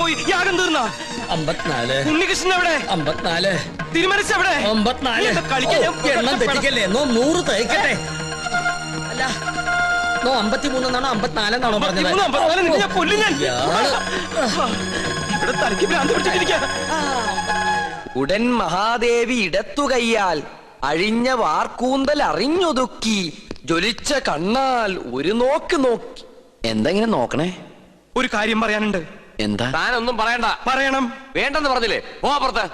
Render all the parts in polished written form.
പോയി? യാഗം തീർന്ന? 54. ഉണ്ണികൃഷ്ണൻ എവിടെ? 54. തിരുമനസ് എവിടെ? 54. എണ്ണം തെറ്റിക്കല്ലേ? 100 തയ്ക്കട്ടെ. അല്ല 53 എന്നാണോ 54 എന്നാണോ പറഞ്ഞത്? ഉടൻ മഹാദേവി ഇടത്തുകയ്യാൽ അഴിഞ്ഞ വാർക്കൂന്തൽ അറിഞ്ഞൊതുക്കി ജ്വലിച്ച കണ്ണാൽ ഒരു നോക്ക് നോക്കി. എന്താ ഇങ്ങനെ നോക്കണേ? ഒരു കാര്യം പറയാനുണ്ട്. എന്താ? താനൊന്നും പറയണ്ട. പറയണം. വേണ്ടെന്ന് പറഞ്ഞില്ലേ? പോ അപ്പുറത്ത്.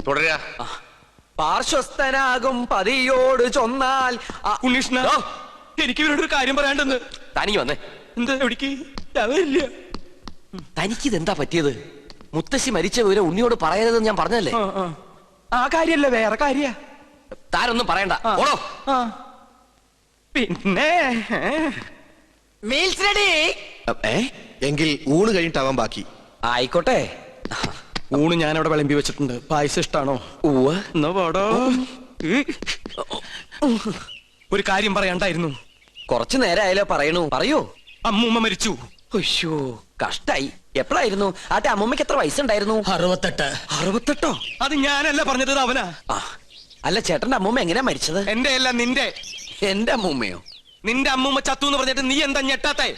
തുടരുക. പാർശ്വസ്ഥനാകും പതിയോട് ചൊന്നാൽ. ഉണ്ണീഷ്ണ, എനിക്ക് ഇവരോടൊരു കാര്യം പറയാണ്ടെന്ന്. തനിക്ക് വന്നേ. എന്താ? എവിടേക്ക്? തനിക്കിതെന്താ പറ്റിയത്? മുത്തശ്ശി മരിച്ച വിവരം ഉണ്ണിയോട് പറയരുതെന്ന് ഞാൻ പറഞ്ഞല്ലേ? ആ കാര്യല്ല, വേറെ കാര്യ. താനൊന്നും പറയണ്ട. ഓടോ. പിന്നെ മീൽസ് റെഡി. എങ്കിൽ ഊണ് കഴിഞ്ഞിട്ടാവാൻ ബാക്കി. ആയിക്കോട്ടെ. ഊണ് ഞാൻ അവിടെ വിളമ്പി വെച്ചിട്ടുണ്ട്. പായസം ഇഷ്ടാണോ? എന്നാ പാടോ. ഒരു കാര്യം പറയാണ്ടായിരുന്നു. കുറച്ചു നേരമായാലോ പറയണു. പറയൂ. അമ്മൂമ്മ മരിച്ചു. അയ്യോ, കഷ്ടായി. എപ്പോഴായിരുന്നു? ആട്ടെ, അമ്മൂമ്മക്ക് എത്ര വയസ്സുണ്ടായിരുന്നു? 68. 68? അത് ഞാനല്ല പറഞ്ഞത്, അവനാ. അല്ല, ചേട്ടന്റെ അമ്മൂമ്മ എങ്ങനെയാ മരിച്ചത്? എന്റെ അല്ല, നിന്റെ. എന്റെ അമ്മൂമ്മയോ? നിന്റെ അമ്മൂമ്മ ചത്തു എന്ന് പറഞ്ഞിട്ട് നീ എന്താ ഞെട്ടാത്തെ?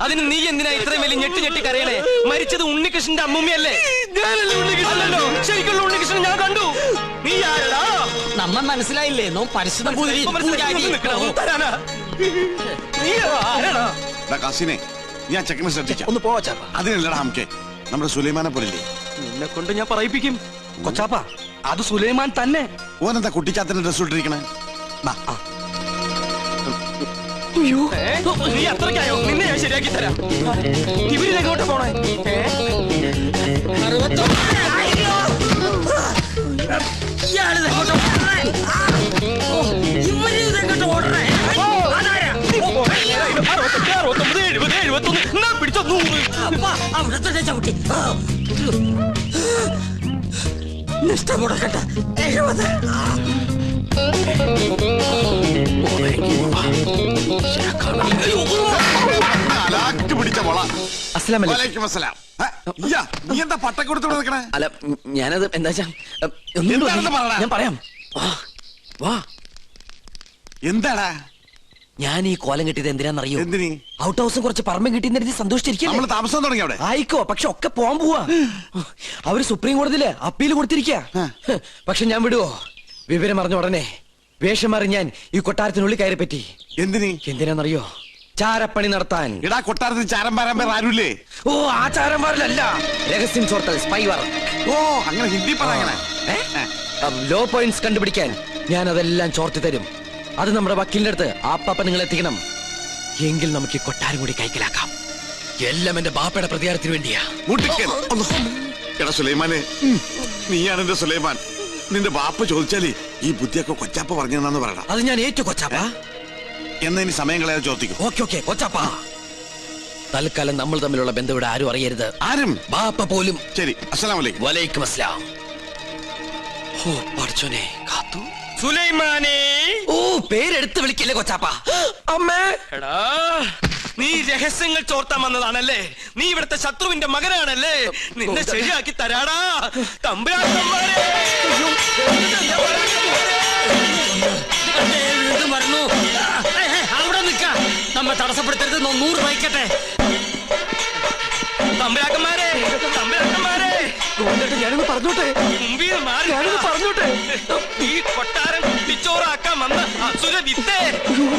അതിന് നീ എന്തിനാ ഇത്രയും വലിയ ഞെട്ടി ഞെട്ടി കരയണേ? മരിച്ചത് ഉണ്ണികൃഷ്ണന്റെ അമ്മൂമ്മയല്ലേ? അല്ലല്ലോ, ശരിക്കുള്ള ഉണ്ണികൃഷ്ണൻ ഞാൻ കണ്ടു. നീ ആരടാ? നമ്മ മനസ്സിലായില്ലേ? നോ പരിശുദ്ധ തരാനാ? നീ ആരടാ? കാസിനെ, ഞാൻ ചെക്കനെ ശ്രദ്ധിച്ച. ഒന്ന് പോവാ ചാപ്പ. അതിനല്ലടാ നമുക്ക് നമ്മുടെ സുലൈമാനെ പോലില്ലേ? നിന്നെ കൊണ്ട് ഞാൻ പറയിപ്പിക്കും. കൊച്ചാപ്പ, അത് സുലൈമാൻ തന്നെ. ഓനെന്താ കുട്ടിച്ചാത്തന്റെ ഡ്രസ് ഇട്ടിരിക്കണേ? നീ അത്രയ്ക്കായോ? നിന്നെ ഞാൻ ശരിയാക്കി തരാം. ഇവരിലെങ്ങോട്ട് പോണേ? പിടിച്ചോ 100. അവിടത്തെ ചവിട്ടി നഷ്ടപ്പെടട്ടെ. 70. പിടിച്ച മോള. അസ്സലാമലൈക്കും. നീ എന്താ പട്ടം കൊടുത്തോണ്ട് നിൽക്കണേ? അല്ല, ഞാനത് എന്താ ഞാൻ പറയാം. വാ. എന്താടാ? ഞാൻ ഈ കോലം കിട്ടിയത് എന്തിനാന്നറിയോ? എന്തിന്? ഔട്ട് ഹൗസും കുറച്ച് പറമ്പും കിട്ടിയെന്ന് സന്തോഷിച്ചിരിക്കും. നമ്മള് താമസം തുടങ്ങി അവിടെ. ആയിക്കോ, പക്ഷെ ഒക്കെ പോവാൻ പോവാ. അവര് സുപ്രീം കോടതിയില് അപ്പീൽ കൊടുത്തിരിക്ക. പക്ഷെ ഞാൻ വിടുവോ? വിവരം അറിഞ്ഞ ഉടനെ വേഷം മാറി ഞാൻ ഈ കൊട്ടാരത്തിനുള്ളിൽ കയറി പറ്റി. എന്തിനാന്നറിയോ? ചാരപ്പണി നടത്താൻ. ഇടാ, കൊട്ടാരത്തിൽ ചാരം പാരാൻ പേർ ആരുമില്ലേ? ഓ, ആ ചാരന്മാരിലല്ല, രഹസ്യം ചോർത്തൽ, സ്പൈ വർ. ഓ, അങ്ങനെ ഹിന്ദി പറയണേ. ലോ പോയിന്റ്സ് കണ്ടുപിടിക്കാൻ ഞാൻ അതെല്ലാം ചോർത്തി തരും. അത് നമ്മുടെ വക്കീലിന്റെ അടുത്ത് ആപ്പാപ്പ നിങ്ങൾ എത്തിക്കണം. എങ്കിൽ നമുക്ക് ഈ കൊട്ടാരം കൂടി കൈക്കലാക്കാം. എല്ലാം എന്റെ ബാപ്പയുടെ പ്രതികാരത്തിന് വേണ്ടിയാ. എടാ സുലൈമാനെ, നീയാണ് എന്റെ സുലൈമാൻ. നിന്റെ ബാപ്പ ചോദിച്ചാല് ഈ ബുദ്ധിയൊക്കെ കൊച്ചാപ്പ പറഞ്ഞെന്നു പറയണം. അത് ഞാൻ ഏറ്റു കൊച്ചാപ്പ. എന്നാ ഇനി സമയം കളയാതെ ചോദിക്കും. ഓക്കെ കൊച്ചാപ്പ. തൽക്കാലം നമ്മൾ തമ്മിലുള്ള ബന്ധം ഇവിടെ ആരും അറിയരുത്. ആരും? ബാപ്പ പോലും. ശരി. അസ്സലാമു അലൈക്കും. വലൈക്കും അസ്സലാം. ഓ പഠിച്ചോനെ, കാത്തു. സുലൈമാനെ. ഓ, പേരെടുത്ത് വിളിക്കില്ലേ കൊച്ചാപ്പ? അമ്മേ. എടാ, നീ രഹസ്യങ്ങൾ ചോർത്താൻ വന്നതാണല്ലേ? നീ ഇവിടുത്തെ ശത്രുവിന്റെ മകനാണല്ലേ? നിന്നെ ശരിയാക്കി തരാടാ തമ്പുരാക്കന്മാരെ. അവിടെ നിൽക്കാം. നമ്മെ തടസ്സപ്പെടുത്തരുത്. 100 വയ്ക്കട്ടെ. തമ്പുരാക്കന്മാരെ, ഞാനൊന്ന് പറഞ്ഞോട്ടെ. പറഞ്ഞോട്ടെ. ഈ കൊട്ടാരം കുട്ടിച്ചോറാക്കാൻ വന്ന അസുര വിത്തേ,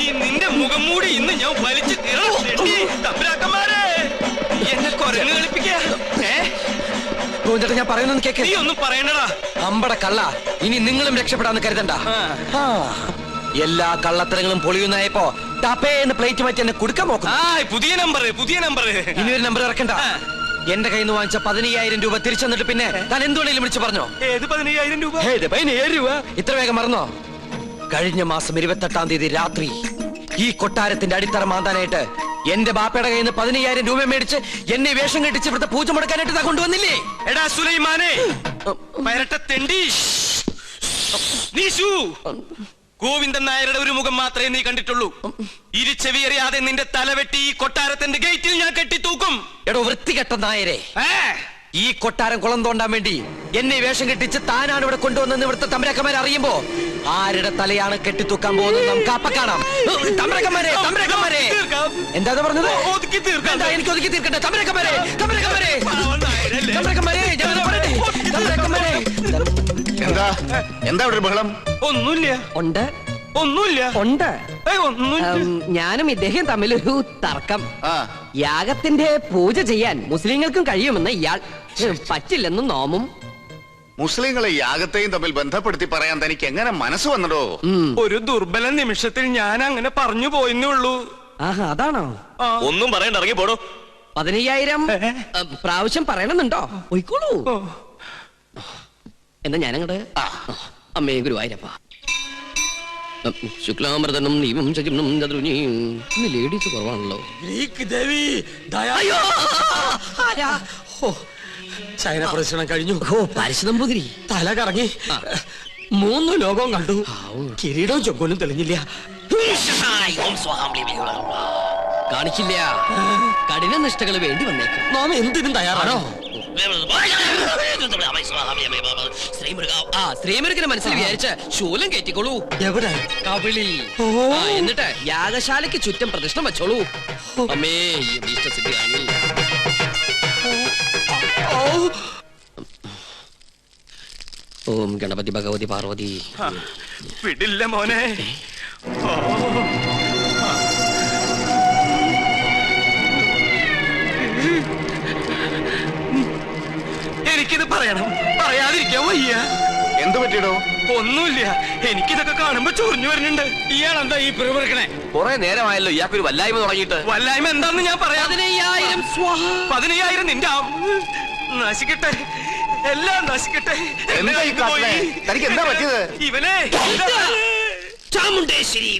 ഈ നിന്റെ മുഖം മൂടി ഇന്ന് ഞാൻ വലിച്ചു തമ്പുരാക്കന്മാരെ. എന്നെ കൊരങ്ങ് കളിപ്പിക്കാ. ഞാൻ പറയുന്നൊന്ന് കേക്ക്. നീ ഒന്നും പറയണടാ. അമ്പട കള്ള, ഇനി നിങ്ങളും രക്ഷപ്പെടാന്ന് കരുതണ്ട. എല്ലാ കള്ളത്തരങ്ങളും പൊളിയുന്നായപ്പോ ടപ്പേന്ന് പ്ലേറ്റ് മാറ്റി എന്നെ കൊടുക്കാൻ നോക്കും. പുതിയ നമ്പർ. ഇനി ഒരു നമ്പർ ഇറക്കണ്ട. എന്റെ കയ്യിൽ നിന്ന് വാങ്ങിച്ച 15,000 രൂപ തിരിച്ചു തന്നിട്ട് പിന്നെ താൻ എന്തുകൊണ്ടെങ്കിലും വിളിച്ചു പറഞ്ഞോ? ഏത് 15,000 രൂപ? 15,000 രൂപ ഇത്ര വേഗം മറന്നോ? കഴിഞ്ഞ മാസം 28-ാം തീയതി രാത്രി ഈ കൊട്ടാരത്തിന്റെ അടിത്തറ മാന്താനായിട്ട് എന്റെ ബാപ്പയുടെ കയ്യിൽ നിന്ന് 15,000 രൂപ മേടിച്ച് എന്നെ വേഷം കെട്ടിച്ച് ഇവിടുത്തെ പൂജ മുടക്കാനായിട്ട് താ കൊണ്ടുവന്നില്ലേ? എടാ സുലൈമാനെ, പരട്ട തെണ്ടി. ഗോവിന്ദൻ നായരുടെ ഒരു മുഖം മാത്രമേ നീ കണ്ടിട്ടുള്ളൂ. ഇരുച്ചെവിയറിയാതെ നിന്റെ തലവെട്ടി ഈ കൊട്ടാരത്തിന്റെ ഗേറ്റിൽ ഞാൻ കെട്ടിത്തൂക്കും. എടോ വൃത്തികെട്ട നായരെ, ഈ കൊട്ടാരം കുളം തോണ്ടാൻ വേണ്ടി എന്നെ വേഷം കെട്ടിച്ച് താനാണ് ഇവിടെ കൊണ്ടുവന്നെന്ന് ഇവിടുത്തെ തമ്പരക്കന്മാരെ അറിയുമ്പോ ആരുടെ തലയാണ് കെട്ടിത്തൂക്കാൻ പോകുന്നത് നമുക്ക് അപ്പ കാണാം. തമ്പരക്കന്മാരെ, തമ്പരക്കന്മാരെ, എന്താ പറഞ്ഞത്? എന്താ എനിക്ക് ഒതുക്കി തീർക്കട്ടെ? തമ്പരക്കന്മാരെ, തമ്പരക്കന്മാരെ, തമ്പരക്കന്മാരെ, ഞാനത് പറയട്ടെ. തമ്പരക്കന്മാരെ, എന്താ എന്താ ഇവിടെ ഒരു ബഹളം? ഒന്നുമില്ല. ഉണ്ട് ഒന്നുമില്ല. ഉണ്ട്. ഒന്നുമില്ല. ഞാനും ഇദ്ദേഹം തമ്മിലൊരു തർക്കം. ആ യാഗത്തിന്റെ പൂജ ചെയ്യാൻ മുസ്ലിങ്ങൾക്കും കഴിയുമെന്ന് ഇയാൾ, പറ്റില്ലെന്നും നോമും. മുസ്ലിങ്ങളെ യാഗത്തെയും തമ്മിൽ ബന്ധപ്പെടുത്തി പറയാൻ തനിക്ക് എങ്ങനെ മനസ്സ് വന്നടോ? ഒരു ദുർബല നിമിഷത്തിൽ ഞാൻ അങ്ങനെ പറഞ്ഞു പോയെന്നേ ഉള്ളൂ. ആഹാ, അതാണോ? ഒന്നും പറയണ്ട, ഇറങ്ങി പോടോ. 15,000 പ്രാവശ്യം പറയണമെന്നുണ്ടോ? പോയിക്കോളൂ. എന്നാ ഞാനങ്ങട് അമ്മേ ഗുരുവായൂരപ്പ. ശുക്ലാമൃതനും നീവം ശകിനും ചതുർനിയും. ഇന്ന് ലേഡീസ് കുറവാണല്ലോ. ചൈന പ്രദർശനം കഴിഞ്ഞു. ഓ പരശുനമ്പൂതിരി തല കറങ്ങി. 3 ലോകവും കണ്ടു. കിരീടവും ചൊക്കോലും തെളിഞ്ഞില്ല. കാണിക്കില്ല. കഠിന നിഷ്ഠകൾ വേണ്ടി വന്നേക്കും. നാം എന്തിനും തയ്യാറാണോ? ശ്രീമുരുകനെ മനസ്സിൽ വിചാരിച്ച് ശൂലം കയറ്റിക്കോളൂ. എവിടെ? കവിളി. എന്നിട്ട് യാഗശാലയ്ക്ക് ചുറ്റും പ്രദക്ഷിണം വെച്ചോളൂ. അമ്മേ ഇഷ്ടസിദ്ധി കാണി. ഓം ഗണപതി ഭഗവതി പാർവതി. വിടില്ല മോനെ. എനിക്കിത് പറയണം, പറയാതിരിക്കാൻ വയ്യ. എന്ത് പറ്റിയടോ? ഒന്നുമില്ല, എനിക്കിതൊക്കെ കാണുമ്പോ ചൊറിഞ്ഞു വരുന്നുണ്ട്. ഇയാളെന്താ ഈ പിറുപിറുക്കണേ? കുറെ നേരമായല്ലോ ഇയാൾക്കൊരു വല്ലായ്മ തുടങ്ങിയിട്ട്. വല്ലായ്മ എന്താന്ന് ഞാൻ പറയാം. 15,000 15,000 നിന്റെ നശിക്കട്ടെ, എല്ലാം നശിക്കട്ടെ. എന്താ ഈ കാട്ടണേ? തനിക്ക് എന്താ പറ്റിയത്? ഇവനെ ചാമുണ്ടേശ്വരി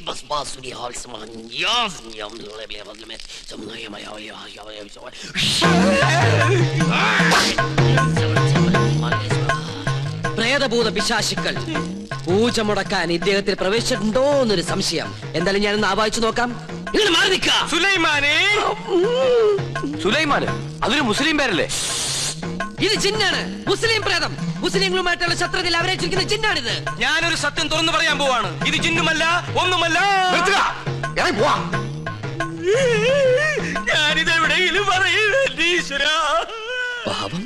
പ്രേതഭൂത പിശാചുക്കൾ പൂജ മുടക്കാൻ ഇദ്ദേഹത്തിൽ പ്രവേശിച്ചിട്ടുണ്ടോ എന്നൊരു സംശയം. എന്തായാലും ഞാനൊന്ന് ആവാഹിച്ചു നോക്കാം. ഇങ്ങനെ മാറി നിൽക്ക. സുലൈമാനെ. സുലൈമാന് അതൊരു മുസ്ലിം പേരല്ലേ? ഇത് ജിന്നാണ്, മുസ്ലിം പ്രേതം. മുസ്ലിങ്ങളുമായിട്ടുള്ള ശത്രുതയിൽ അവരെ ചിരിക്കുന്ന ജിന്നാണിത്. ഞാനൊരു സത്യം തുറന്നു പറയാൻ പോവാണ്. ഇത് ജിന്നുമല്ല, ഒന്നുമല്ല. ഞാനിത് എവിടെയെങ്കിലും പറയൂരാ. പാവം,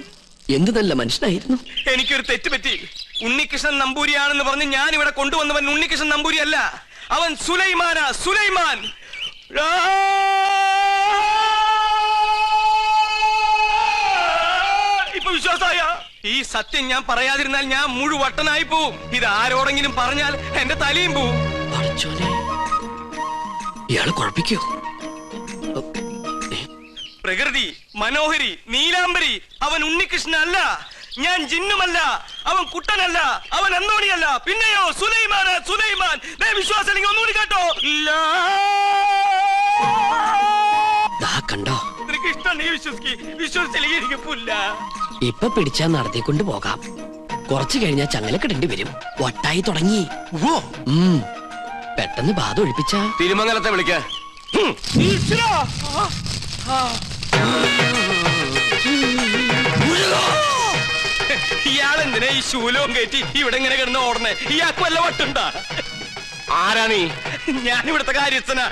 എന്ത് നല്ല മനുഷ്യനായിരുന്നു. എനിക്കൊരു തെറ്റ് പറ്റി. ഉണ്ണികൃഷ്ണൻ നമ്പൂരിയാണെന്ന് പറഞ്ഞ് ഞാൻ ഇവിടെ കൊണ്ടുവന്നവൻ ഉണ്ണികൃഷ്ണൻ നമ്പൂരി അല്ല, അവൻ സുലൈമാനാ, സുലൈമാൻ. ഇപ്പൊ വിശ്വാസായ? ഈ സത്യം ഞാൻ പറയാതിരുന്നാൽ ഞാൻ മുഴുവട്ടനായി പോവും. ഇത് ആരോടെങ്കിലും പറഞ്ഞാൽ എന്റെ തലയും പോവും. ഇയാള് കുഴപ്പിക്കോ? പ്രകൃതി, മനോഹരി, നീലാംബരി, അവൻ ഉണ്ണികൃഷ്ണൻ അല്ല. ഞാൻ ജിന്നുമല്ല, അവൻ കുട്ടനല്ല, അവൻ അന്തോണിയല്ല. പിന്നെയോ സുലൈമാൻ, സുലൈമാൻ. വിശ്വാസം ഒന്നുകൂടി കേട്ടോ. കണ്ടോ? നിനക്ക് ഇഷ്ടം, നീ വിശ്വസിച്ചില്ലെങ്കിൽ എനിക്ക് പുല്ല. ഇപ്പൊ പിടിച്ചാ നടത്തിക്കൊണ്ട് പോകാം. കുറച്ചു കഴിഞ്ഞാൽ ചങ്ങലക്കിടേണ്ടി വരും. വട്ടായി തുടങ്ങി. പെട്ടെന്ന് ബാധ ഒഴിപ്പിച്ച തിരുമംഗലത്തെ വിളിക്ക. ഇയാളെന്തിനാ ഈ ശൂലവും കയറ്റി ഇവിടെ ഇങ്ങനെ കിടന്ന് ഓടണേ? ഇയാൾക്ക് വല്ല വട്ടുണ്ടാ? ആരാ നീ? ഞാൻ ഇവിടുത്തെ കാര്യസ്ഥനാ.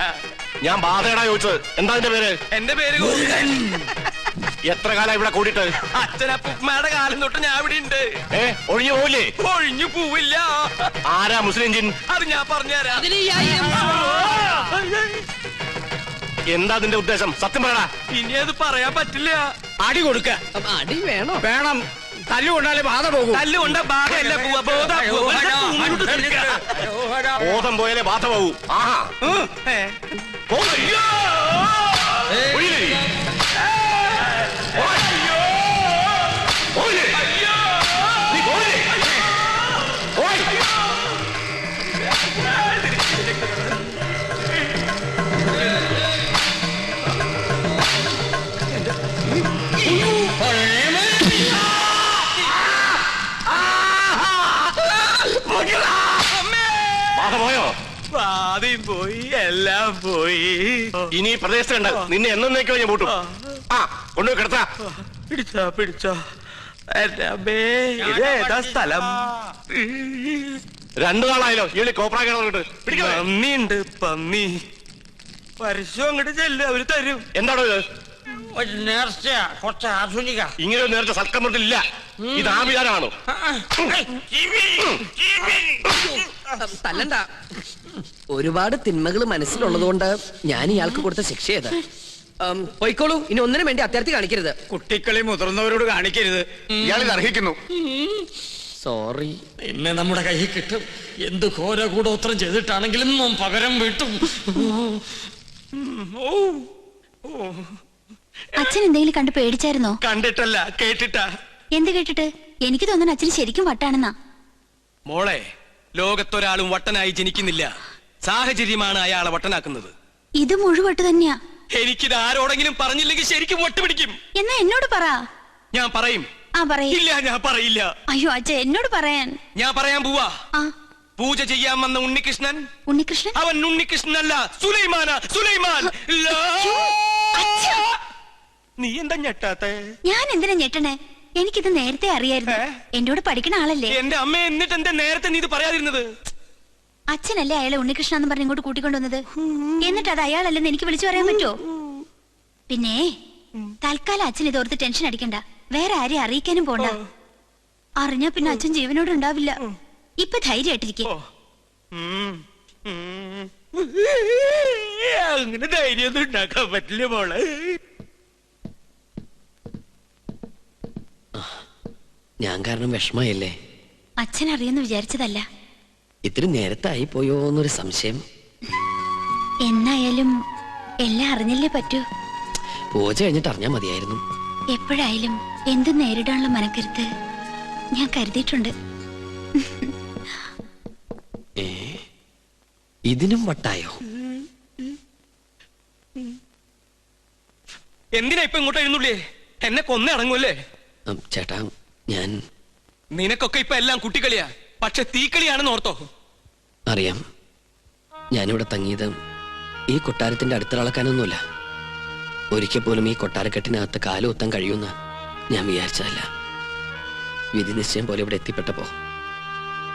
ഞാൻ ബാധയടാ ചോദിച്ചത്. എന്താ നിന്റെ പേര്? എന്റെ പേര് എത്ര കാലം ഇവിടെ കൂടിയിട്ട്? അച്ഛനപ്പുമ്മയുടെ കാലം തൊട്ട് ഞാൻ ഇവിടെ ഉണ്ട്. ഒഴിഞ്ഞു പോവില്ലേ? ഒഴിഞ്ഞു പോവില്ല. ആരാ മുസ്ലിം ജിൻ? അത് ഞാൻ പറഞ്ഞുതരാം. എന്താ നിന്റെ ഉദ്ദേശം? സത്യം പറയടാ. ഇനി അത് പറയാൻ പറ്റില്ല. അടി കൊടുക്ക. അടി വേണോ? വേണം. തല്ലുകൊണ്ടാലേ ബാധ പോകും. തല്ലുകൊണ്ട ബാധയല്ല പോവാ. ബോധം പോയാലേ ബാധ പോകൂ. ആഹാ. ബാധ പോയോ? ആദ്യം പോയി, എല്ലാം പോയി. ഇനി ഈ പ്രദേശത്തുണ്ട് നിന്നെ എന്നേക്കോ ഞാൻ പൂട്ടും. ആ കൊണ്ടുപോയി കിടത്താ. പിടിച്ചോ പിടിച്ചോ. ഇതേതാ സ്ഥലം? 2 നാളായല്ലോ ഈ കോപ്രാ. പന്നിയുണ്ട് പന്നി. പരസ്യം അങ്ങോട്ട് ചെല്ല്, അവര് തരും. എന്താണോ ഇത്? കുറച്ച് ആധുനിക. ഇങ്ങനെ ഒരു നേരത്തെ സൽക്കമൃത്തില്ല. ഇത് ആഭിചാരമാണോ? തല്ലണ്ട. ഒരുപാട് തിന്മകൾ മനസ്സിലുള്ളതുകൊണ്ട് ഞാൻ ഇയാൾക്ക് കൊടുത്ത ശിക്ഷ ചെയ്ത് പോയിക്കോളൂ. ഇനി ഒന്നിനും വേണ്ടി അത്യാർത്ഥി കാണിക്കരുത്. കുട്ടികളെ മുതിർന്നവരോട് കാണിക്കരുത്. ഇയാളിത് അർഹിക്കുന്നു. സോറി. എന്നെ നമ്മുടെ കയ്യിൽ കിട്ടും. എന്ത് ഘോര കൂടോത്രം ചെയ്തിട്ടാണെങ്കിലും പകരം വീട്ടും. അച്ഛൻ എന്തെങ്കിലും കണ്ട് പേടിച്ചായിരുന്നോ? കണ്ടിട്ടല്ല, കേട്ടിട്ടാ. എന്ത് കേട്ടിട്ട്? എനിക്ക് തോന്നുന്നു അച്ഛന് ശരിക്കും വട്ടാണെന്നാ. മോളെ, ലോകത്തൊരാളും വട്ടനായി ജനിക്കുന്നില്ല. സാഹചര്യമാണ് അയാളെ വട്ടനാക്കുന്നത്. ഇത് മുഴുവട്ട് തന്നെയാ. എനിക്കിത് ആരോടെങ്കിലും പറഞ്ഞില്ലെങ്കിൽ ശരിക്കും വട്ടുപിടിക്കും. എന്നാ എന്നോട് പറ. ഞാൻ പറയും. ആ പറയ്. ഇല്ല, ഞാൻ പറയില്ല. അയ്യോ അച്ഛ, എന്നോട് പറയാൻ. ഞാൻ പറയാൻ പോവാ. ആ പൂജ ചെയ്യാൻ വന്ന ഉണ്ണികൃഷ്ണൻ, ഉണ്ണികൃഷ്ണൻ അവൻ ഉണ്ണികൃഷ്ണനല്ല, സുലൈമാനാ. സുലൈമാൻ. അച്ഛാ. നീ എന്താ ഞെട്ടാത്തെ? ഞാൻ എന്തിനാ ഞെട്ടണേ? എനിക്കിത് നേരത്തെ അറിയായിരുന്നു. എന്നോട് പഠിക്കണ ആളല്ലേ. എന്റെ അമ്മ, എന്നിട്ട് എന്താ നേരത്തെ നീ ഇത് പറയാതിരുന്നത്? അച്ഛനല്ലേ അയാളെ ഉണ്ണികൃഷ്ണ എന്ന് പറഞ്ഞ് ഇങ്ങോട്ട് കൂട്ടിക്കൊണ്ടുവന്നത്. എന്നിട്ട് അത് അയാളല്ലെന്ന് എനിക്ക് വിളിച്ചു പറയാൻ പറ്റുമോ? പിന്നെ തൽക്കാലം അച്ഛൻ ഇത് ഓർത്ത് ടെൻഷൻ അടിക്കണ്ട. വേറെ ആരെയും അറിയിക്കാനും പോണ്ട. അറിഞ്ഞാ പിന്നെ അച്ഛൻ ജീവനോട് ഉണ്ടാവില്ല. ഇപ്പൊ ധൈര്യമായിട്ടിരിക്കും. അങ്ങനെ ധൈര്യമൊന്നും ഉണ്ടാക്കാൻ പറ്റില്ല മോളെ. ഞാൻ കാരണം വിഷമയല്ലേ? അച്ഛൻ അറിയുമെന്ന് വിചാരിച്ചതല്ല. ഇത്തിരി നേരത്തായി പോയോ എന്നൊരു സംശയം. എന്നായാലും എല്ലാം അറിഞ്ഞല്ലേ പറ്റൂ. പൂജ കഴിഞ്ഞിട്ട് അറിഞ്ഞാ മതിയായിരുന്നു. എപ്പോഴായാലും എന്തും നേരിടാനുള്ള മനക്കരുത്ത് ഞാൻ കരുതിയിട്ടുണ്ട്. ഇതിനും വട്ടായോ? എന്തിനാ ഇപ്പൊ ഇങ്ങോട്ട് എഴുന്നള്ളിയേ? എന്നെ കൊന്നേ അടങ്ങൂല്ലേ? ചേട്ടാ, ഞാൻ നിനക്കൊക്കെ ഇപ്പൊ എല്ലാം കുട്ടിക്കളിയാ. പക്ഷെ തീക്കളിയാണെന്ന് ഓർത്തോ? അറിയാം. ഞാനിവിടെ തങ്ങിയത് ഈ കൊട്ടാരത്തിന്റെ അടുത്തിളക്കാനൊന്നുമില്ല. ഒരിക്കൽ പോലും ഈ കൊട്ടാരക്കെട്ടിനകത്ത് കാലുകുത്താൻ കഴിയുമെന്ന് ഞാൻ വിചാരിച്ചതല്ല. വിധി നിശ്ചയം പോലെ ഇവിടെ എത്തിപ്പെട്ടപ്പോ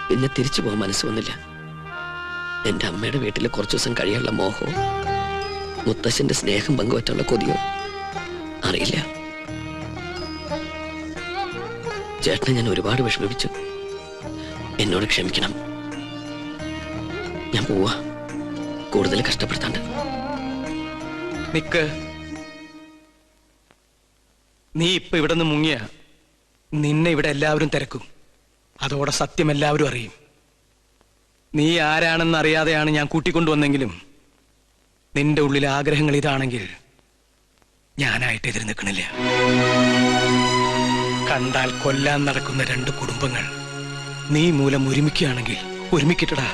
പിന്നെ തിരിച്ചു പോകാൻ മനസ്സ് വന്നില്ല. എന്റെ അമ്മയുടെ വീട്ടിൽ കുറച്ചു ദിവസം കഴിയാനുള്ള മോഹവും മുത്തശ്ശന്റെ സ്നേഹം പങ്കുവറ്റുള്ള കൊതിയോ അറിയില്ല. ചേട്ടനെ ഞാൻ ഒരുപാട് വിഷമിപ്പിച്ചു. എന്നോട് ക്ഷമിക്കണം. ഞാൻ പോവാ. കൂടുതൽ കഷ്ടപ്പെടുത്താണ്ട്. നിക്ക്. നീ ഇപ്പൊ ഇവിടെ നിന്ന് മുങ്ങിയ നിന്നെ ഇവിടെ എല്ലാവരും തിരക്കും. അതോടെ സത്യം എല്ലാവരും അറിയും. നീ ആരാണെന്ന് അറിയാതെയാണ് ഞാൻ കൂട്ടിക്കൊണ്ടുവന്നെങ്കിലും നിന്റെ ഉള്ളിലെ ആഗ്രഹങ്ങൾ ഇതാണെങ്കിൽ ഞാനായിട്ട് എതിര് നിൽക്കണില്ല. കണ്ടാൽ കൊല്ലാൻ നടക്കുന്ന 2 കുടുംബങ്ങൾ നീ മൂലം ഒരുമിക്കുകയാണെങ്കിൽ ഒരുമിക്കട്ടടാ.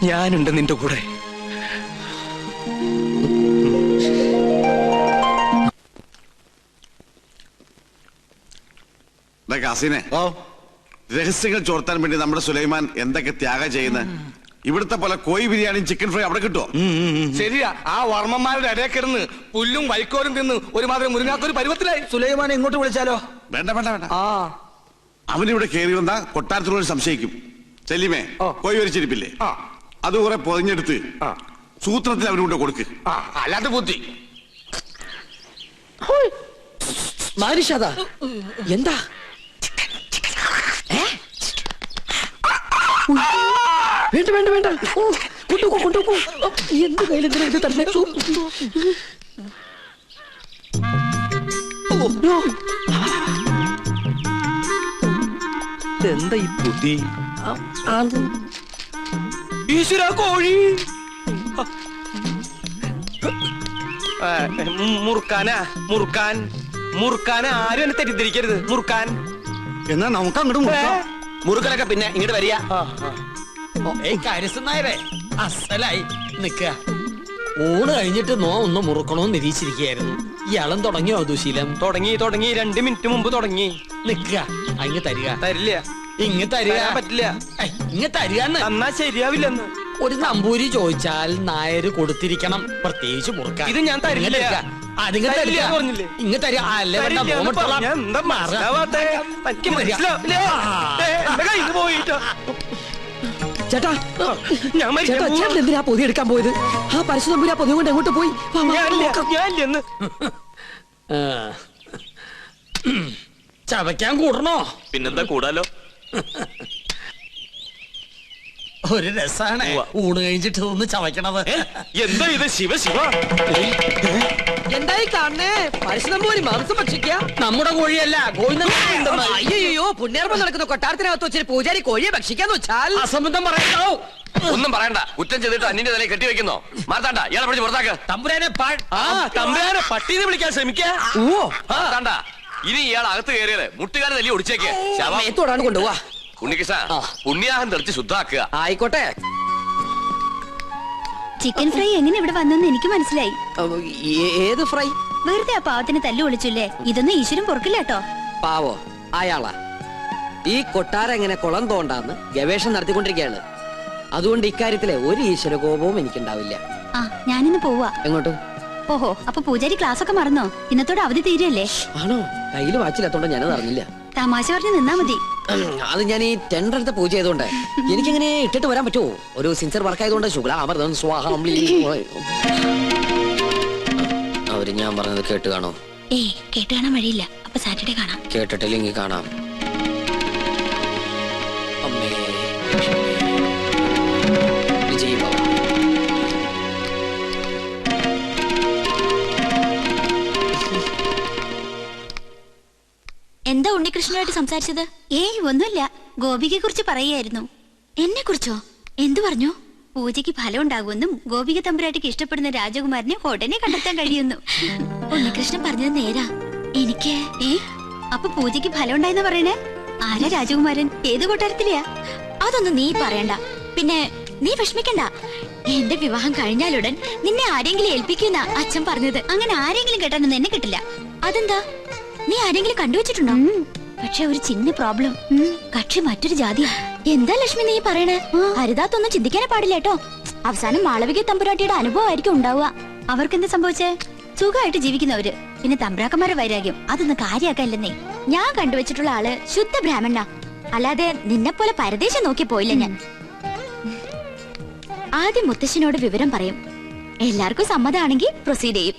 ഞാനുണ്ട് നിന്റെ കൂടെ. കാസിനെ, രഹസ്യങ്ങൾ ചോർത്താൻ വേണ്ടി നമ്മുടെ സുലൈമാൻ എന്തൊക്കെ ത്യാഗം ചെയ്യുന്ന. ഇവിടുത്തെ പോലെ കോഴി ബിരിയാണിയും ചിക്കൻ ഫ്രൈ അവിടെ കിട്ടുമോ? ശരിയാ. ആ വർമ്മന്മാരുടെ ഇടയിൽ കിടന്ന് പുല്ലും വൈക്കോലും തിന്ന് ഒരുമാതിരി മുരുങ്ങാക്കൊരു പരുവത്തിലായി. സുലൈമാനെ ഇങ്ങോട്ട് വിളിച്ചാലോ? വേണ്ട വേണ്ട വേണ്ട. അവനിവിടെ കയറി വന്ന കൊട്ടാരത്തിനോട് സംശയിക്കും. ചെല്ലിമേ, കോഴി വരിച്ചിരിപ്പില്ലേ, അത് കുറെ പൊതിഞ്ഞെടുത്ത് സൂത്രത്തിൽ അവനുകൊണ്ട് കൊടുക്ക്. അല്ലാത്ത ബുദ്ധി. മാനുഷാദ, എന്താ? വേണ്ട വേണ്ട വേണ്ട, കൊണ്ടുപോ കൊണ്ടുപോ. എന്ത് കയ്യിലെന്തിനാ ഇത് തന്നെ? എന്താ ഈ ബുദ്ധി? ഈശ്വര, കോഴി മുറുക്കാനാ. മുറുക്കാൻ മുറുക്കാനെ ആരും എന്നെ തെറ്റിദ്ധരിക്കരുത്. മുറുക്കാൻ എന്നാ നമുക്ക് അങ്ങോട്ട് മുറുക്കലൊക്കെ പിന്നെ ഇങ്ങോട്ട് വരിക. കാര്യസ്ഥനായരെ അസലായി നിക്ക. ഊണ് കഴിഞ്ഞിട്ട് ഒന്ന് മുറുക്കണോന്ന് നിരീക്ഷിച്ചിരിക്കുകയായിരുന്നു. ഇയാളും തുടങ്ങിയോ ദുശീലം? തുടങ്ങി 2 മിനിറ്റ് മുമ്പ് തുടങ്ങി. നിക്ക, അങ്ങ് തരിക. തരില്ല. ഇങ്ങ് തരിക തരാൻ പറ്റില്ല. ഇങ്ങ് തരികന്ന്. എന്നാ ശരിയാവില്ലെന്ന്. ഒരു നമ്പൂരി ചോദിച്ചാൽ നായര് കൊടുത്തിരിക്കണം, പ്രത്യേകിച്ച് മുറുക്കാൻ. ഇത് ഞാൻ തരില്ല. അതിങ്ങ് തരില്ല തരില്ല എന്ന് പറഞ്ഞില്ലേ? ഇങ്ങ് തരിക. അല്ലേ വേണ്ട, തരില്ല എന്ന് മോമെടുത്തോളാം. പറഞ്ഞാ എന്താ മനസ്സിലാവാത്തെ? എനിക്ക് മനസ്സിലാവില്ല. എന്റെ കയ്യിൽ പോയിട്ടോ. ചേട്ടാ ഞാൻ മരിക്കാൻ ചേട്ടാ പോവാ. ചേട്ടൻ എന്തിനാ പൊതി എടുക്കാൻ പോയത്? ആ പരശുതമ്പുരാ പൊതി കൊണ്ട് എങ്ങോട്ട് പോയി? വാ, വാ, ഞാനില്ലെന്ന്. ആ. ചവയ്ക്കാൻ കൂടണോ? പിന്നെന്താ കൂടാലോ. ഒരു രസാണ് ഊണ് കഴിഞ്ഞിട്ട് ഒന്ന് ചവയ്ക്കണത്. എന്താ ഇത്? ശിവ ശിവ, എന്തായി കാണണേ? പരശുതമ്പൂരി മാംസം ഭക്ഷിക്കുക? നമ്മുടെ കോഴിയല്ല, കോഴി അയ്യോ പുണ്യാർമ്മം നടക്കുന്ന കൊട്ടാരത്തിനകത്ത് വെച്ചൊരു പൂജാരി കോഴിയെ ഭക്ഷിക്കാന്ന് വെച്ചാൽ അസംബന്ധം പറയണ്ടോ? ഒന്നും പറയണ്ട. കുറ്റം ചെയ്തിട്ട് അന്യന്റെ തലയിൽ കെട്ടിവെക്കുന്നോ? മാർത്താണ്ട, ഇയാളെ പിടിച്ച് പുറത്താക്ക്. തമ്പുരാനെ തമ്പുരാനെ പട്ടീനെ വിളിക്കാൻ ശ്രമിക്കാ. മാർത്താണ്ട, ഇനി ഇയാൾ അകത്ത് കയറിയത് മുട്ടുകാരെ തല്ലി ഒടിച്ചേക്ക്. മേത്തോടാണ് കൊണ്ടുപോവാ. ഉണ്ണികൃഷ്ണ, പുണ്യാഹം തെളിച്ച് ശുദ്ധാക്കുക. ആയിക്കോട്ടെ. ചിക്കൻ ഫ്രൈ എങ്ങനെ ഇവിടെ വന്നെന്ന് എനിക്ക് മനസ്സിലായി. ഏത് ഫ്രൈ? വെറുതെ ആ പാവത്തിന് തല്ലു വിളിച്ചില്ലേ? ഇതൊന്നും ഈശ്വരൻ പൊറുക്കില്ല കേട്ടോ. പാവോ അയാളാ. ഈ കൊട്ടാരം എങ്ങനെ കുളം തോണ്ടാന്ന് ഗവേഷണം നടത്തിക്കൊണ്ടിരിക്കുകയാണ്. അതുകൊണ്ട് ഇക്കാര്യത്തിലെ ഒരു ഈശ്വര കോപവും എനിക്കുണ്ടാവില്ല. ആ ഞാനിന്ന് പോവാ. എങ്ങോട്ട്? ഓഹോ, അപ്പൊ പൂജാരി ക്ലാസ് ഒക്കെ മറന്നോ? ഇന്നത്തോടെ അവധി തീരല്ലേ? ആണോ? കയ്യില് വാച്ചില്ലാത്തോണ്ട് ഞാനത് അറിഞ്ഞില്ല. തമാശ പറഞ്ഞ് നിന്നാ മതി. അത് ഞാൻ ഈ ടെൻഡർ എടുത്ത പൂജ ചെയ്തോണ്ട് എനിക്കിങ്ങനെ ഇട്ടിട്ട് വരാൻ പറ്റുമോ? ഒരു സിൻസിയർ വർക്ക് ആയതുകൊണ്ട് ശുക്ലാമൃതം സ്വാഹം. അവര് ഞാൻ പറഞ്ഞത് കേട്ട് കാണോ? ഏയ് കേട്ട് കാണാൻ വഴിയില്ല. അപ്പൊ സാറ്റർഡേ കാണാം. കേട്ടിട്ടില്ലെങ്കിൽ കാണാം. അമ്മേ വിജയ് ബാബു. എന്താ ഉണ്ണികൃഷ്ണനായിട്ട് സംസാരിച്ചത്? ഏയ് ഒന്നുമില്ല. ഗോപികയെ കുറിച്ച് പറയായിരുന്നു. എന്നെ കുറിച്ചോ? എന്തു പറഞ്ഞു? പൂജയ്ക്ക് ഫലം ഉണ്ടാകുമെന്നും ഗോപിക തമ്പുരാട്ടിക്ക് ഇഷ്ടപ്പെടുന്ന രാജകുമാരനെ ഉടനെ കണ്ടെത്താൻ കഴിയുന്നു. ഉണ്ണികൃഷ്ണൻ പറഞ്ഞത് നേരാ. എനിക്ക് അപ്പൊ പൂജയ്ക്ക് ഫലം ഉണ്ടായെന്ന് പറയണേ? ആരാ രാജകുമാരൻ? ഏത് കൊട്ടാരത്തിലെയാ? അതൊന്നും നീ പറയണ്ട. പിന്നെ നീ വിഷമിക്കണ്ട. എന്റെ വിവാഹം കഴിഞ്ഞാലുടൻ നിന്നെ ആരെങ്കിലും ഏൽപ്പിക്കുന്ന അച്ഛൻ പറഞ്ഞത്. അങ്ങനെ ആരെങ്കിലും കേട്ടാനൊന്നും എന്നെ കിട്ടില്ല. അതെന്താ? നീ ആരെങ്കിലും കണ്ടുവച്ചിട്ടുണ്ടോ? പക്ഷെ ഒരു ചിന്ന പ്രോബ്ലം. കക്ഷി മറ്റൊരു ജാതിയാ. എന്താ ലക്ഷ്മി നീ പറയണേ? ഹരിതാത്തൊന്നും ചിന്തിക്കാനേ പാടില്ല കേട്ടോ. അവസാനം മാളവിക തമ്പുരാട്ടിയുടെ അനുഭവമായിരിക്കും ഉണ്ടാവുക. അവർക്കെന്താ സംഭവിച്ചേ? സുഖമായിട്ട് ജീവിക്കുന്നവര്. പിന്നെ തമ്പ്രാക്കന്മാരെ വൈരാഗ്യം അതൊന്നും കാര്യാക്കല്ലെന്നേ. ഞാൻ കണ്ടുവച്ചിട്ടുള്ള ആള് ശുദ്ധ ബ്രാഹ്മണ. അല്ലാതെ നിന്നെ പോലെ പരദേശം നോക്കി പോയില്ല ഞാൻ. ആദ്യം മുത്തശ്ശനോട് വിവരം പറയും. എല്ലാവർക്കും സമ്മതമാണെങ്കിൽ പ്രൊസീഡ് ചെയ്യും.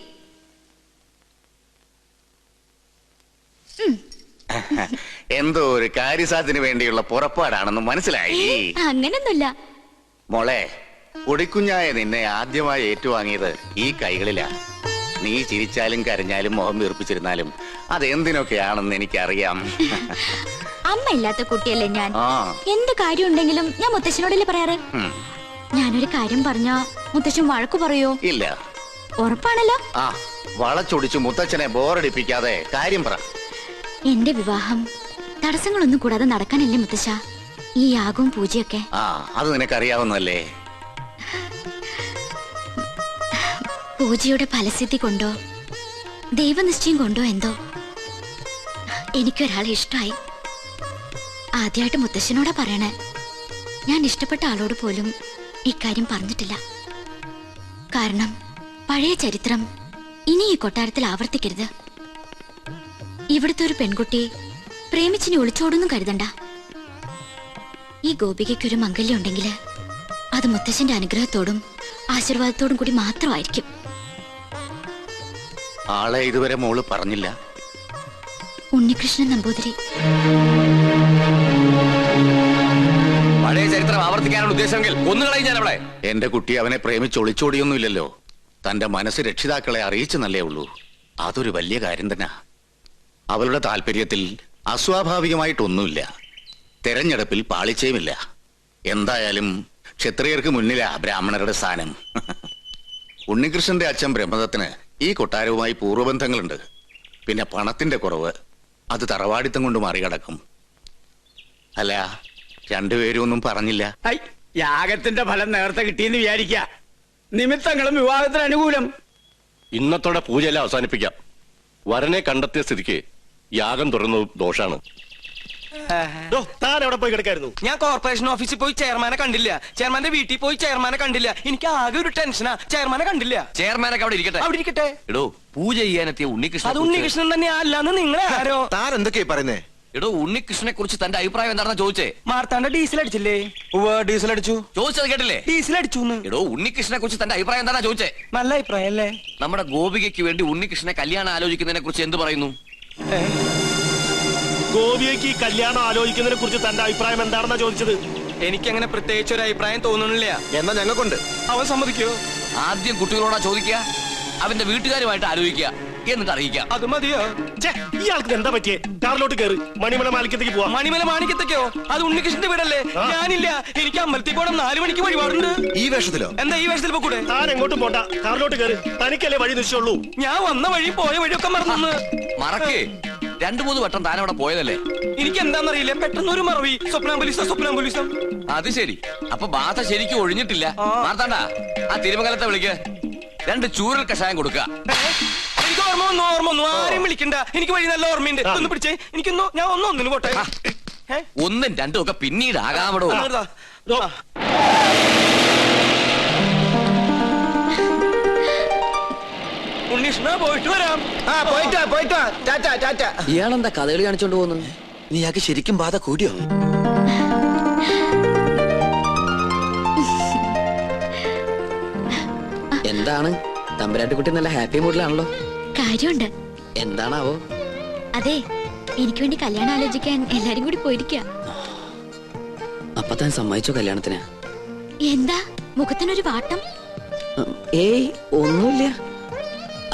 എന്തോ ഒരു കാര്യസാധ്യത്തിന് വേണ്ടിയുള്ള പുറപ്പാടാണെന്ന് മനസ്സിലായി. അങ്ങനൊന്നുമില്ല മോളെ. പൊടിക്കുഞ്ഞായ നിന്നെ ആദ്യമായി ഏറ്റുവാങ്ങിയത് ഈ കൈകളിലാ. നീ ചിരിച്ചാലും കരഞ്ഞാലും മുഖം വീർപ്പിച്ചിരുന്നാലും അതെന്തിനൊക്കെയാണെന്ന് എനിക്കറിയാം. അമ്മ ഇല്ലാത്ത കുട്ടിയല്ലേ ഞാൻ. ആ. എന്ത് കാര്യം ഉണ്ടെങ്കിലും ഞാൻ മുത്തശ്ശനോടല്ലേ പറയാറ്. ഞാനൊരു കാര്യം പറഞ്ഞാ മുത്തശ്ശൻ വഴക്കു പറയോ? ഇല്ല. ഉറപ്പാണല്ലോ. ആ, വളച്ചൊടിച്ചു മുത്തച്ഛനെ ബോറടിപ്പിക്കാതെ കാര്യം പറ. എന്റെ വിവാഹം തടസ്സങ്ങളൊന്നും കൂടാതെ നടക്കാനല്ലേ മുത്തശ്ശ ഈ യാഗവും പൂജയൊക്കെ? ആ, അത് നിനക്കറിയാവുന്നല്ലേ. പൂജയുടെ ഫലസിദ്ധി കൊണ്ടോ ദൈവനിശ്ചയം കൊണ്ടോ എന്തോ എനിക്കൊരാളെ ഇഷ്ടമായി. ആദ്യമായിട്ട് മുത്തശ്ശനോടാ പറയണേ. ഞാൻ ഇഷ്ടപ്പെട്ട ആളോട് പോലും ഇക്കാര്യം പറഞ്ഞിട്ടില്ല. കാരണം പഴയ ചരിത്രം ഇനി ഈ കൊട്ടാരത്തിൽ ആവർത്തിക്കരുത്. ഇവിടുത്തെ ഒരു പെൺകുട്ടി പ്രേമിച്ചിനി ഒളിച്ചോടൊന്നും കരുതണ്ട. ഈ ഗോപികയ്ക്കൊരു മംഗല്യം ഉണ്ടെങ്കിൽ അത് മുത്തശ്ശന്റെ അനുഗ്രഹത്തോടും ആശീർവാദത്തോടും കൂടി മാത്രമായിരിക്കും. ആളെ ഇതുവരെ മോള് പറഞ്ഞില്ല. ഉണ്ണികൃഷ്ണൻ നമ്പൂതിരി. പഴയ ചരിത്രം ആവർത്തിക്കാനുള്ള ഉദ്ദേശമെങ്കിൽ കൊന്നുകളയും ഞാൻ അവളെ. എന്റെ കുട്ടി അവനെ പ്രേമിച്ച് ഒളിച്ചോടിയൊന്നുമില്ലല്ലോ. തന്റെ മനസ്സ് രക്ഷിതാക്കളെ അറിയിച്ചെന്നല്ലേ ഉള്ളൂ. അതൊരു വലിയ കാര്യം തന്നെ. അവളുടെ താല്പര്യത്തിൽ അസ്വാഭാവികമായിട്ടൊന്നുമില്ല. തെരഞ്ഞെടുപ്പിൽ പാളിച്ചയുമില്ല. എന്തായാലും ക്ഷത്രിയർക്ക് മുന്നിലാ ബ്രാഹ്മണരുടെ സ്ഥാനം. ഉണ്ണികൃഷ്ണന്റെ അച്ഛൻ ബ്രഹ്മദത്തിന് ഈ കൊട്ടാരവുമായി പൂർവ്വബന്ധങ്ങളുണ്ട്. പിന്നെ പണത്തിന്റെ കുറവ് അത് തറവാടിത്തം കൊണ്ട് മറികടക്കും. അല്ല, രണ്ടുപേരും ഒന്നും പറഞ്ഞില്ല. യാഗത്തിന്റെ ഫലം നേരത്തെ കിട്ടിയെന്ന് വിചാരിക്ക. നിമിത്തങ്ങളും വിവാഹത്തിന് അനുകൂലം. ഇന്നത്തോടെ പൂജയെല്ലാം അവസാനിപ്പിക്കാം. വരനെ കണ്ടെത്തിയ സ്ഥിതിക്ക് യാഗം തുടരുന്നതും ദോഷാണ്. താൻ എവിടെ പോയി കിടക്കായിരുന്നു? ഞാൻ കോർപ്പറേഷൻ ഓഫീസിൽ പോയി ചെയർമാനെ കണ്ടില്ല, ചെയർമാന്റെ വീട്ടിൽ പോയി ചെയർമാനെ കണ്ടില്ല. എനിക്ക് ആകെ ഒരു ടെൻഷനാ, ചെയർമാനെ കണ്ടില്ല. ചെയർമാനൊക്കെ അവിടെ ഇരിക്കട്ടെ. അവിടെ ഇരിക്കട്ടെ. എടോ, പൂജ ചെയ്യാനെത്തിയ ഉണ്ണികൃഷ്ണൻ. അത് ഉണ്ണികൃഷ്ണൻ തന്നെ അല്ലാന്ന് നിങ്ങളെ ആരോ? താൻ എന്തൊക്കെയാ പറയുന്നേ? എടോ, ഉണ്ണികൃഷ്ണനെ കുറിച്ച് തന്റെ അഭിപ്രായം എന്താണെന്ന് ചോദിച്ചേ. മാർത്താണ്ട ഡീസൽ അടിച്ചില്ലേ? ഡീസൽ അടിച്ചു. ചോദിച്ചത് കേട്ടില്ലേ? ഡീസൽ അടിച്ചു. എടോ, ഉണ്ണികൃഷ്ണനെ കുറിച്ച് തന്റെ അഭിപ്രായം എന്താണെന്ന് ചോദിച്ചേ. നല്ല അഭിപ്രായം അല്ലേ? നമ്മുടെ ഗോപികയ്ക്ക് വേണ്ടി ഉണ്ണികൃഷ്ണനെ കല്യാണം ആലോചിക്കുന്നതിനെ കുറിച്ച് എന്ത് പറയുന്നു? ഗോപിയയ്ക്ക് കല്യാണം ആലോചിക്കുന്നതിനെ കുറിച്ച് തന്റെ അഭിപ്രായം എന്താണെന്നാ ചോദിച്ചത്. എനിക്കങ്ങനെ പ്രത്യേകിച്ച് ഒരു അഭിപ്രായം തോന്നുന്നില്ല. എന്നാ ഞങ്ങൾക്കുണ്ട്. അവൻ സമ്മതിക്കോ? ആദ്യം കുട്ടികളോടാ ചോദിക്കുക, അവന്റെ വീട്ടുകാരുമായിട്ട് ആലോചിക്കുക, എന്നിട്ട് അറിയിക്കാം. അത് മതിയോ? ഇയാൾക്ക് എന്താ പറ്റിയേ? കാറിലോട്ട് കയറി മണിമല മാണിക്കത്തേക്ക് പോവാം. മണിമല മാണിക്കത്തേക്കോ? അത് ഉണ്ണികൃഷ്ണന്റെ വീടല്ലേ? ഞാനില്ല, എനിക്ക് അമ്പലത്തിൽ പോകണം. 4 മണിക്ക് വഴിപാടുണ്ട്. ഈ വേഷത്തിലോ? എന്താ ഈ വേഷത്തിൽ പോകൂടെ? താൻ എങ്ങോട്ടും പോണ്ട, കാറിലോട്ട് കയറി. തനിക്കല്ലേ വഴി നിശ്ചയുള്ളൂ. ഞാൻ വന്ന വഴി പോയ വഴിയൊക്കെ മറന്നു. മറക്കേ, 2-3 വട്ടം താൻ അവിടെ പോയതല്ലേ? എനിക്ക് എന്താണെന്നറിയില്ല, പെട്ടെന്ന് ഒരു മറവി. സ്വപ്നാംബുലിസം. അത് ശരി. അപ്പൊ ബാധ ശരിക്കും ഒഴിഞ്ഞിട്ടില്ല. മാർത്താണ്ട, ആ തിരുമംഗലത്തെ വിളിക്ക്. 2 ചൂരൽ കഷായം കൊടുക്കുക. എനിക്ക് ഓർമ്മ ഒന്നും ആരെയും വിളിക്കണ്ട. എനിക്ക് വഴി നല്ല ഓർമ്മയുണ്ട്. ഒന്ന് പിടിച്ചേ. എനിക്കൊന്നു ഞാൻ ഒന്നിന് പോട്ടെ. 1ഉം 2ഉം ഒക്കെ പിന്നീട് ആകാമടോ. ഉണ്ണീഷ്ണ, പോയിട്ട് വരാം. ഇയാളെന്താ കഥകളി കാണിച്ചോണ്ട് പോകുന്നു? നീയാക്ക് ശരിക്കും ബാധ കൂടിയോ? എന്താണ് തമ്പുരാട്ടിക്കുട്ടി നല്ല ഹാപ്പി മൂഡിലാണല്ലോ? കാര്യമുണ്ട്. എന്താണാവോ? അതെ, എനിക്ക് വേണ്ടി കല്യാണം ആലോചിക്കാൻ എല്ലാരും കൂടി പോയിരിക്കുക. അപ്പൊ താൻ സമ്മതിച്ചോ കല്യാണത്തിന്? എന്താ മുഖത്തിനൊരു വാട്ടം? ഏയ്, ഒന്നുമില്ല.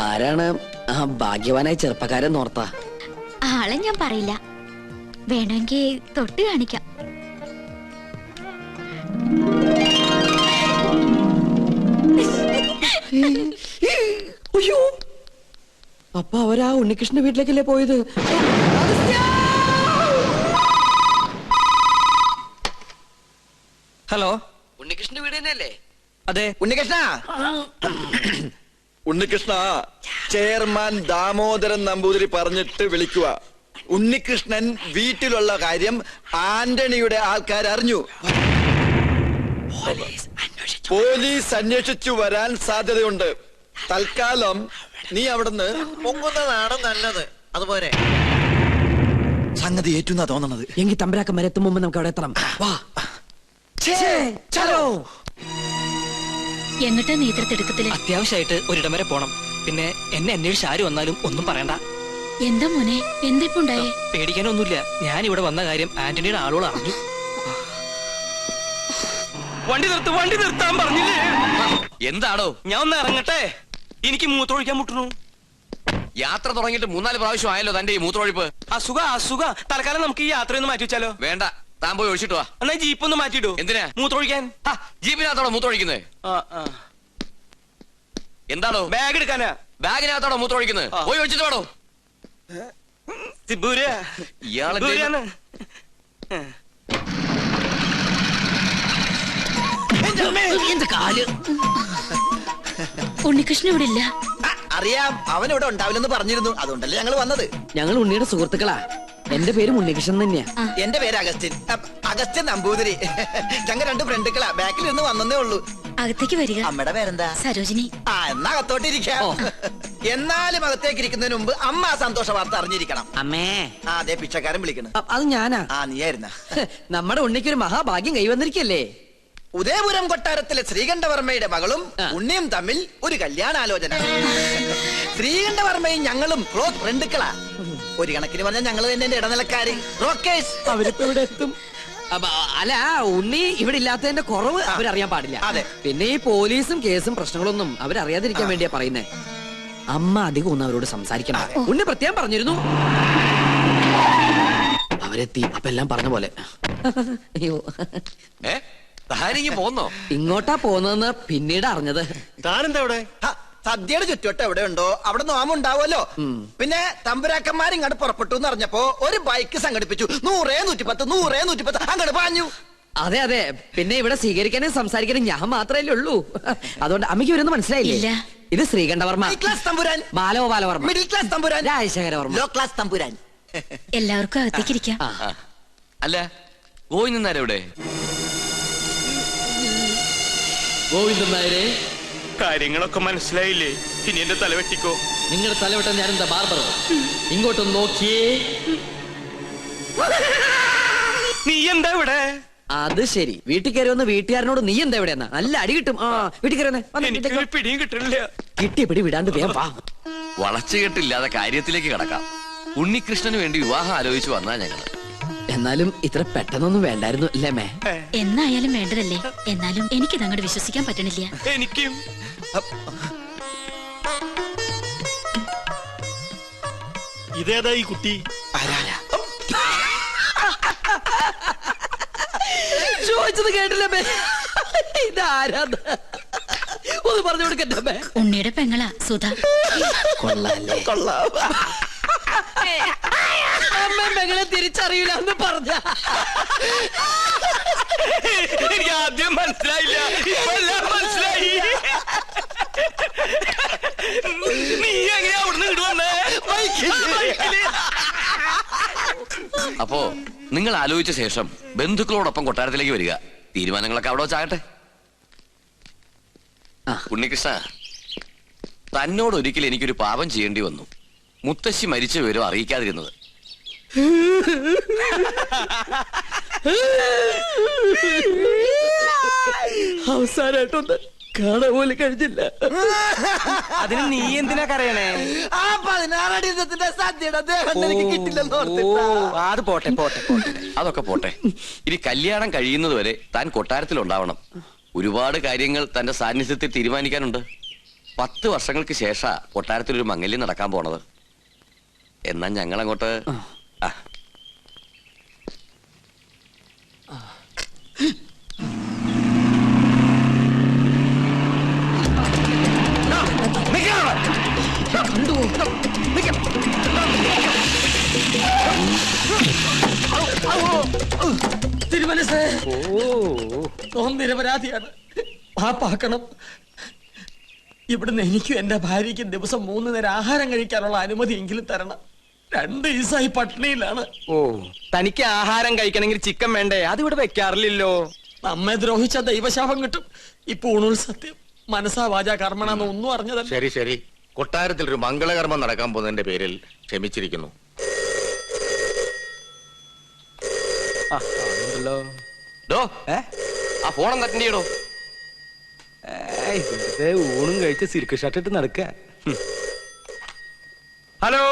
ആരാണ് ആ ഭാഗ്യവാനായ ചെറുപ്പക്കാരൻ നോർത്താ? ആളെ ഞാൻ പറയില്ല, വേണമെങ്കിൽ തൊട്ട് കാണിക്കാം. അയ്യോ, അപ്പൊ അവരാ ഉണ്ണികൃഷ്ണന്റെ വീട്ടിലേക്കല്ലേ പോയത്? ഹലോ, ഉണ്ണികൃഷ്ണന്റെ വീട് തന്നെയല്ലേ? അതെ. ഉണ്ണികൃഷ്ണ, ഉണ്ണികൃഷ്ണ, ചെയർമാൻ ദാമോദരൻ നമ്പൂതിരി പറഞ്ഞിട്ട് വിളിക്കുക. ഉണ്ണികൃഷ്ണൻ വീട്ടിലുള്ള കാര്യം ആന്റണിയുടെ ആൾക്കാർ അറിഞ്ഞു. പോലീസ് അന്വേഷിച്ചു വരാൻ സാധ്യതയുണ്ട്. തൽക്കാലം നീ അവിടുന്ന് പൊങ്ങുന്നതാണ് നല്ലത്. അതുപോലെ സംഗതി ഏറ്റുന്നാ തോന്നണത്. എങ്കിൽ തമ്പരാക്കന്മാരെ എത്തും മുമ്പ് നമുക്ക് അവിടെ എത്തണം. വാ. എങ്ങട്ടാ നേതൃത്വത്തില്? അത്യാവശ്യമായിട്ട് ഒരിടം വരെ പോണം. പിന്നെ എന്നെ അന്വേഷിച്ച് ആര് വന്നാലും ഒന്നും പറയണ്ട. എന്താ മോനെ, എന്തിപ്പുണ്ടായേ? പേടിക്കാനൊന്നുമില്ല. ഞാൻ ഇവിടെ വന്ന കാര്യം ആന്റണിയുടെ ആളുകൾ അറിഞ്ഞു. വണ്ടി നിർത്താൻ പറഞ്ഞില്ലേ? എന്താണോ? ഞാൻ ഒന്ന് ഇറങ്ങട്ടെ, എനിക്ക് മൂത്രമൊഴിക്കാൻ മുട്ടുന്നു. യാത്ര തുടങ്ങിയിട്ട് 3-4 പ്രാവശ്യം ആയല്ലോ തന്റെ ഈ മൂത്രമൊഴിപ്പ്. അസുഖ. തൽക്കാലം നമുക്ക് ഈ യാത്രയൊന്ന് മാറ്റി വെച്ചാലോ? വേണ്ട, താൻ പോയി ഒഴിച്ചിട്ട് വാ. എന്നാ ജീപ്പ് ഒന്ന് മാറ്റിയിടൂ. എന്തിനാ? മൂത്രമൊഴിക്കാൻ. ജീപ്പിനകത്തോടെ മൂത്രമൊഴിക്കുന്നത്? എന്താണോ? ബാഗ് എടുക്കാനാ. ബാഗിനകത്തോടെ മൂത്രമൊഴിക്കുന്നത്? പോയി ഒഴിച്ചിട്ട് വേണോ? ഇയാളെ ഉണ്ണികൃഷ്ണൻ ഇവിടെ ഇല്ല. അറിയാം, അവൻ ഇവിടെ ഉണ്ടാവില്ലെന്ന് പറഞ്ഞിരുന്നു. അതുകൊണ്ടല്ലേ ഞങ്ങൾ വന്നത്. ഞങ്ങൾ ഉണ്ണിയുടെ സുഹൃത്തുക്കളാ. എന്റെ പേര് ഉണ്ണികൃഷ്ണൻ തന്നെയാ. എന്റെ പേര് അഗസ്ത്യൻ നമ്പൂതിരി. ഞങ്ങൾ 2 ഫ്രണ്ടുക്കളാ. ബാക്കിൽ നിന്ന് വന്നേ ഉള്ളൂ. അകത്തേക്ക് വരിക. അമ്മയുടെ പേരെന്താ? സരോജിനി. എന്നാ അകത്തോട്ടിരിക്കാം. എന്നാലും അകത്തേക്ക് ഇരിക്കുന്നതിന് മുമ്പ് അമ്മ ആ സന്തോഷ വാർത്ത അറിഞ്ഞിരിക്കണം. അമ്മേ. അതെ, പിച്ചക്കാരൻ വിളിക്കണം. അത് ഞാനാ. നീയായിരുന്ന. നമ്മുടെ ഉണ്ണിക്കൊരു മഹാഭാഗ്യം കൈവന്നിരിക്കല്ലേ? ഉദയപുരം കൊട്ടാരത്തിലെ ശ്രീകണ്ഠവർമ്മയുടെ മകളും ഉണ്ണിയും തമ്മിൽ ഒരു കല്യാണാലോചന. ശ്രീകണ്ഠവർമ്മയും ഞങ്ങളും ക്ലോസ് ഫ്രണ്ടുക്കളാ. ഒരു കണക്കിന് പറഞ്ഞാൽ ഞങ്ങൾ തന്നെ എന്റെ ഇടനിലക്കാര്, ബ്രോക്കേഴ്സ്. അവരിപ്പോ ഇവിടെ എത്തും. അല്ല, ഉണ്ണി ഇവിടെ ഇല്ലാത്തതിന്റെ കുറവ് അവരറിയാൻ പാടില്ല. അതെ. പിന്നെ ഈ പോലീസും കേസും പ്രശ്നങ്ങളൊന്നും അവരറിയാതിരിക്കാൻ വേണ്ടിയാ പറയുന്നേ. അമ്മ അധികം ഒന്നും അവരോട് സംസാരിക്കണം. ഉണ്ണി പ്രത്യേകം പറഞ്ഞിരുന്നു. അവരെത്തി. അപ്പൊ എല്ലാം പറഞ്ഞ പോലെ. അയ്യോ, പോന്നോ? ഇങ്ങോട്ടാ പോന്നെന്ന് പിന്നീട് അറിഞ്ഞത്. താനെന്താ ഇവിടെ? സദ്യയുടെ ചുറ്റുവട്ടം എവിടെ ഉണ്ടോ അവിടെ നോമുണ്ടാവുമല്ലോ. പിന്നെ തമ്പുരാക്കന്മാർ ഇങ്ങോട്ട് പുറപ്പെട്ടു എന്ന് അറിഞ്ഞപ്പോ ഒരു ബൈക്ക് സംഘടിപ്പിച്ചു. 100-110 അങ്ങോട്ട് പാഞ്ഞു. അതെ. പിന്നെ ഇവിടെ സ്വീകരിക്കാനും സംസാരിക്കാനും ഞാൻ മാത്രമല്ലേ ഉള്ളൂ. അതുകൊണ്ട് അമ്മയ്ക്ക് ഇവരൊന്നും മനസ്സിലായില്ല. ഇത് ശ്രീകണ്ഠവർമ്മ, ക്ലാസ് തമ്പുരാൻ. ബാലഗോപാലവർമ്മ, മിഡിൽ ക്ലാസ് തമ്പുരാൻ. രാജശേഖരവർമ്മ, ലോ ക്ലാസ് തമ്പുരാൻ. എല്ലാവർക്കും അകത്തേക്ക് ഇരിക്കാം. അല്ല ഗോവിന്ദൻ നായർ എവിടെ? ഗോവിന്ദൻ നായരെ, കാര്യങ്ങളൊക്കെ മനസ്സിലായില്ലേ? ഇനി എന്റെ തല വെട്ടിക്കോ. നിങ്ങളുടെ തലവെട്ടം ഞാൻ എന്താ ബാർബറോ? ഇങ്ങോട്ടൊന്ന് നോക്കിയേ. നീ എന്താ ഇവിടെ? അത് ശരി, വീട്ടിൽ കയറി വന്ന് വീട്ടുകാരനോട് നീ എന്താ എവിടെയെന്നാ? നല്ല അടി കിട്ടും. ആ വീട്ടിൽ കയറി എനിക്ക് പിടിയും കിട്ടണില്ല. കിട്ടിയ പിടി വിടാണ്ട് വേഗം വാ. വളച്ചുകെട്ടില്ലാതെ കാര്യത്തിലേക്ക് കടക്കാം. ഉണ്ണികൃഷ്ണന് വേണ്ടി വിവാഹം ആലോചിച്ചു വന്നാ ഞങ്ങള്. എന്നാലും ഇത്ര പെട്ടെന്നൊന്നും വേണ്ടായിരുന്നു അല്ലേ മേ? എന്നായാലും വേണ്ടതല്ലേ. എന്നാലും എനിക്കിത് അങ്ങോട്ട് വിശ്വസിക്കാൻ പറ്റണില്ല. എനിക്കും. ഇതേതാ ഈ കുട്ടി? ചോദിച്ചത് കേട്ടില്ല മേ. ഇതാരാ? ഒന്ന് പറഞ്ഞു കൊടുക്കട്ടെ മേ. ഉണ്ണിയുടെ പെങ്ങളാ സുധ. കൊള്ളാല്ലേ? കൊള്ളാം. അമ്മ പെങ്ങളെ തിരിച്ചറിയില്ല എന്ന് പറഞ്ഞ എനിക്ക് ആദ്യം മനസ്സിലായില്ല, ഇപ്പൊ എല്ലാം മനസ്സിലായി. നീ എങ്ങനെയാ അവിടുന്ന് ഇടുവന്നേ? അപ്പോ നിങ്ങൾ ആലോചിച്ച ശേഷം ബന്ധുക്കളോടൊപ്പം കൊട്ടാരത്തിലേക്ക് വരിക. തീരുമാനങ്ങളൊക്കെ അവിടെ വെച്ചാകട്ടെ. ഉണ്ണികൃഷ്ണ, തന്നോട് ഒരിക്കൽ എനിക്കൊരു പാപം ചെയ്യേണ്ടി വന്നു. മുത്തശ്ശി മരിച്ച വിവരം അറിയിക്കാതിരുന്നത്. അവസാനായിട്ടൊന്ന് കാണാൻ പോലും കഴിഞ്ഞില്ല. അതിന് നീ എന്തിനാ കരയണേ? ആ 16 അടി സദ്യയുടെ അദ്ദേഹം എനിക്ക് കിട്ടില്ലെന്ന് അത് പോട്ടെ പോട്ടെ പോട്ടെ. അതൊക്കെ പോട്ടെ. ഇനി കല്യാണം കഴിയുന്നത് വരെ താൻ കൊട്ടാരത്തിലുണ്ടാവണം. ഒരുപാട് കാര്യങ്ങൾ തന്റെ സാന്നിധ്യത്തിൽ തീരുമാനിക്കാനുണ്ട്. 10 വർഷങ്ങൾക്ക് ശേഷം കൊട്ടാരത്തിലൊരു മംഗല്യം നടക്കാൻ പോണത്. എന്നാ ഞങ്ങളങ്ങോട്ട് തിരുമനസേ, നിരപരാധിയാണ്. പാപ്പാക്കണം. ഇവിടുന്ന് എനിക്കും എന്റെ ഭാര്യയ്ക്കും ദിവസം 3 നേരം ആഹാരം കഴിക്കാനുള്ള അനുമതി എങ്കിലും തരണം. 2 ദിവസമായി പട്ടിണിയിലാണ്. ഓ, തനിക്ക് ആഹാരം കഴിക്കണമെങ്കിൽ ചിക്കൻ വേണ്ടേ? അതിവിടെ വെക്കാറില്ലല്ലോ. നമ്മെ ദ്രോഹിച്ച ദൈവശാപം കിട്ടും. ഇപ്പൊ ഊണുൽ സത്യം മനസ്സാ വാചാ കർമ്മണെന്ന് ഒന്നും അറിഞ്ഞതല്ല. ശരി ശരി, കൊട്ടാരത്തിൽ ഒരു മംഗളകർമ്മം നടക്കാൻ പോകുന്നതിന്റെ പേരിൽ ക്ഷമിച്ചിരിക്കുന്നു. ആ ഫോണം കട്ടിയോ? ഊണും കഴിച്ച് സിൽക്ക് ഷർട്ട് ഇട്ട് നടക്ക. ഹലോ,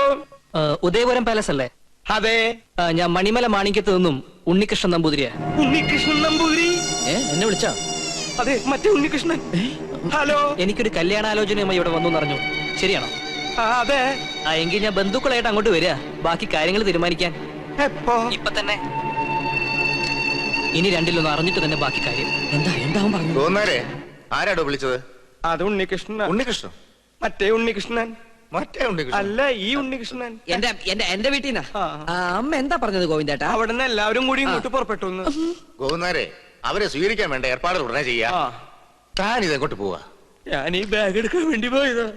ഉദയപുരം പാലസ് അല്ലേ? അതെ, ഞാൻ മണിമല മാണിക്യത്ത് നിന്നും ഉണ്ണികൃഷ്ണൻ നമ്പൂതിരിയാ. ഉണ്ണികൃഷ്ണൻ നമ്പൂതിരി? എന്നെ വിളിച്ചോ? അതെ, മറ്റേ ഉണ്ണികൃഷ്ണൻ. ഹലോ, എനിക്കൊരു കല്യാണാലോചനയുമായി ഇവിടെ വന്നു അറിഞ്ഞു. ശരിയാണോ? അതെ. എങ്കിൽ ഞാൻ ബന്ധുക്കളായിട്ട് അങ്ങോട്ട് വരിക, ബാക്കി കാര്യങ്ങൾ തീരുമാനിക്കാൻ. എപ്പോ? ഇപ്പൊ തന്നെ. ഇനി രണ്ടിലൊന്ന് അറിഞ്ഞിട്ട് തന്നെ ബാക്കി കാര്യം. എന്താ പറഞ്ഞു? തോന്നാരെ ആരാടോ വിളിച്ചത്? അത് ഉണ്ണികൃഷ്ണൻ. ഉണ്ണികൃഷ്ണൻ? മറ്റേ ഉണ്ണികൃഷ്ണൻ. മറ്റേ ഉണ്ണികൃഷ്ണൻ അല്ല, ഈ ഉണ്ണികൃഷ്ണൻ. എന്റെ വീട്ടിൽ നിന്നാ. അമ്മ എന്താ പറഞ്ഞത് ഗോവിന്ദേട്ടാ? അവിടെ നിന്ന് എല്ലാവരും കൂടി ഇങ്ങോട്ട് പുറപ്പെട്ടു. ഗോവുന്നാരെ, അവരെ സ്വീകരിക്കാൻ വേണ്ട ഏർപ്പാടുകൾ ഉടനെ ചെയ്യാ. താൻ ഇതെങ്ങോട്ട് പോവാ? ഞാൻ ഈ ബാഗ് എടുക്കാൻ വേണ്ടി പോയതാ.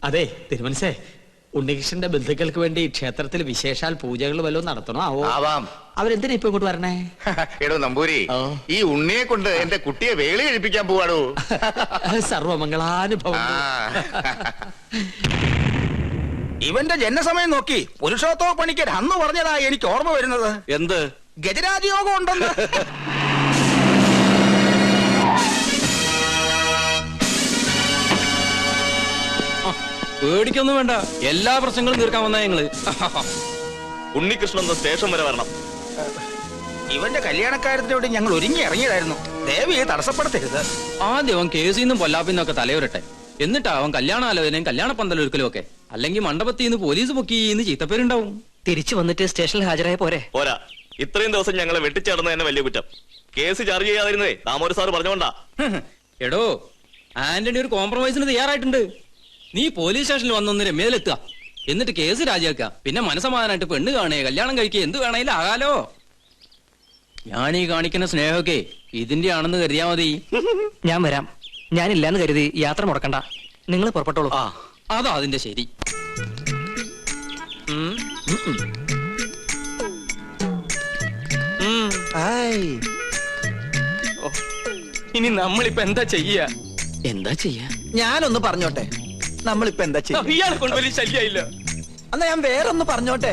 അതെ തിരുമനസേ, ഉണ്ണികൃഷ്ണന്റെ ബന്ധുക്കൾക്ക് വേണ്ടി ക്ഷേത്രത്തിൽ വിശേഷാൽ പൂജകൾ വല്ലതും നടത്തണോ? ആവാം. അവരെന്തിനാ ഇപ്പൊ ഇങ്ങോട്ട് വരണേ? എടോ നമ്പൂരി, ഈ ഉണ്ണിയെ കൊണ്ട് എന്റെ കുട്ടിയെ വേളി കഴിപ്പിക്കാൻ പോവാടോ. സർവമംഗളാനുഭവം. ഇവന്റെ ജനസമയം നോക്കി പുരുഷോത്തമ പണിക്കർ അന്ന് പറഞ്ഞതാ എനിക്ക് ഓർമ്മ വരുന്നത്. എന്ത്? ഗജരാജയോഗം ഉണ്ടെന്ന്. പേടിക്കൊന്നും വേണ്ട, എല്ലാ പ്രശ്നങ്ങളും തീർക്കാൻ വന്നാ ഞങ്ങള്. ഉണ്ണികൃഷ്ണൻ സ്റ്റേഷൻ വരെ വരണം. ഇവന്റെ കല്യാണക്കാര്യത്തിനോട് ഞങ്ങൾ ഒരുങ്ങി ഇറങ്ങിയതായിരുന്നു. ദേവിയെ തടസ്സപ്പെടുത്തരുത്. ആദ്യം അവൻ കേസിൽ നിന്നും പൊല്ലാപ്പിന്നൊക്കെ തലയുരട്ടെ, എന്നിട്ടാ അവൻ കല്യാണാലോചനയും കല്യാണ പന്തലൊരുക്കലും ഒക്കെ. അല്ലെങ്കിൽ മണ്ഡപത്തിൽ നിന്ന് പോലീസ് പൊക്കിന്ന് ചീത്തപ്പേരുണ്ടാവും. തിരിച്ചു വന്നിട്ട് സ്റ്റേഷനിൽ ഹാജരായ പോരെ? പോരാ, ഇത്രയും ദിവസം ഞങ്ങളെ വെട്ടിച്ചേർന്ന് തന്നെ വലിയ കുറ്റം. കേസ് ചാർജ് ചെയ്യാതിരുന്നേ താമോര് സാർ പറഞ്ഞോണ്ടാ. എടോ, ആന്റണി ഒരു കോംപ്രമൈസിന് തയ്യാറായിട്ടുണ്ട്. നീ പോലീസ് സ്റ്റേഷനിൽ വന്നൊന്ന് രമ്യയിലെത്തുക, എന്നിട്ട് കേസ് രാജിവെക്കുക. പിന്നെ മനസ്സമാധാനായിട്ട് പെണ്ണ് കാണുക, കല്യാണം കഴിക്കുക, എന്ത് വേണേലും ആകാലോ. ഞാനീ കാണിക്കുന്ന സ്നേഹമൊക്കെ ഇതിന്റെ ആണെന്ന് കരുതിയാ മതി. ഞാൻ വരാം. ഞാനില്ലാന്ന് കരുതി യാത്ര മുടക്കണ്ട. നിങ്ങൾ പുറപ്പെട്ടോളൂ. അതാ അതിന്റെ ശരി. ഇനി നമ്മളിപ്പോ എന്താ ചെയ്യാ? എന്താ ചെയ്യാ? ഞാനൊന്ന് പറഞ്ഞോട്ടെ, നമ്മളിപ്പോ എന്താ ചെയ്യാ? ഇയാളെ കൊണ്ട് വലിയ ശല്യായില്ല. എന്നാ ഞാൻ വേറൊന്ന് പറഞ്ഞോട്ടെ,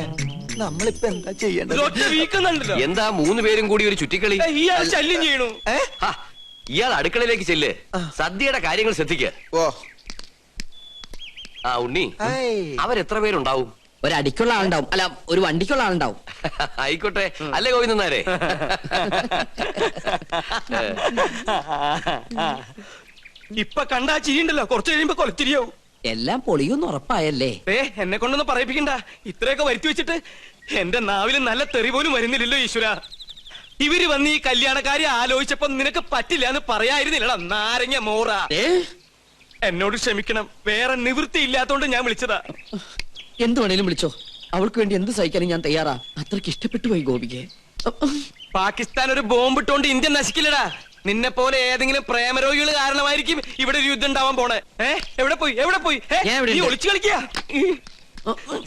നമ്മളിപ്പോ എന്താ ചെയ്യേണ്ടത്? ഒറ്റ വീക്കുന്നുണ്ടല്ലോ. എന്താ 3 പേരും കൂടി ഒരു ചുറ്റിക്കളി? ഇയാൾ ശല്യം ചെയ്യണു. ഹാ, ഇയാൾ അടുക്കളയിലേക്ക് ചെല്ല്, സദ്യയുടെ കാര്യങ്ങൾ ശ്രദ്ധിക്ക. ഓ ആ ഉണ്ണി, അവരെത്ര പേരുണ്ടാവും? ഒരടിക്കുള്ള ആളുണ്ടാവും, അല്ല ഒരു വണ്ടിക്കുള്ള ആളുണ്ടാവും. ആയിക്കോട്ടെ, അല്ലേ ഗോവിന്ദനാരെ? ഇപ്പൊ കണ്ടാ ചിരിയുണ്ടല്ലോ, കുറച്ച് കഴിയുമ്പോ കൊലത്തിരിയാവും. എല്ലാം പൊളിയൊന്നും ഉറപ്പായല്ലേ? എന്നെ കൊണ്ടൊന്നും പറയിപ്പിക്കണ്ട. ഇത്രയൊക്കെ വരുത്തി വെച്ചിട്ട് എന്റെ നാവില് നല്ല തെറി പോലും വരുന്നില്ലല്ലോ ഈശ്വര. ഇവര് വന്ന് ഈ കല്യാണക്കാരി ആലോചിച്ചപ്പോ നിനക്ക് പറ്റില്ല എന്ന് പറയായിരുന്നില്ലടാ നാരങ്ങ മോറ. എന്നോട് ക്ഷമിക്കണം, വേറെ നിവൃത്തി ഇല്ലാത്തോണ്ട് ഞാൻ വിളിച്ചതാ. എന്ത് വേണേലും വിളിച്ചോ, അവൾക്ക് വേണ്ടി എന്ത് സഹിക്കാനും ഞാൻ തയ്യാറാ. അത്രയ്ക്ക് ഇഷ്ടപ്പെട്ടു പോയി ഗോപിക്ക്. പാകിസ്ഥാൻ ഒരു ബോംബിട്ടോണ്ട് ഇന്ത്യ നശിക്കില്ലടാ. നിന്നെ പോലെ ഏതെങ്കിലും പ്രേമരോഗികൾ കാരണമായിരിക്കും ഇവിടെ ഒരു യുദ്ധം ഉണ്ടാവാൻ പോണേ. എവിടെ പോയി നീ ഒളിച്ചു കളിക്കുക?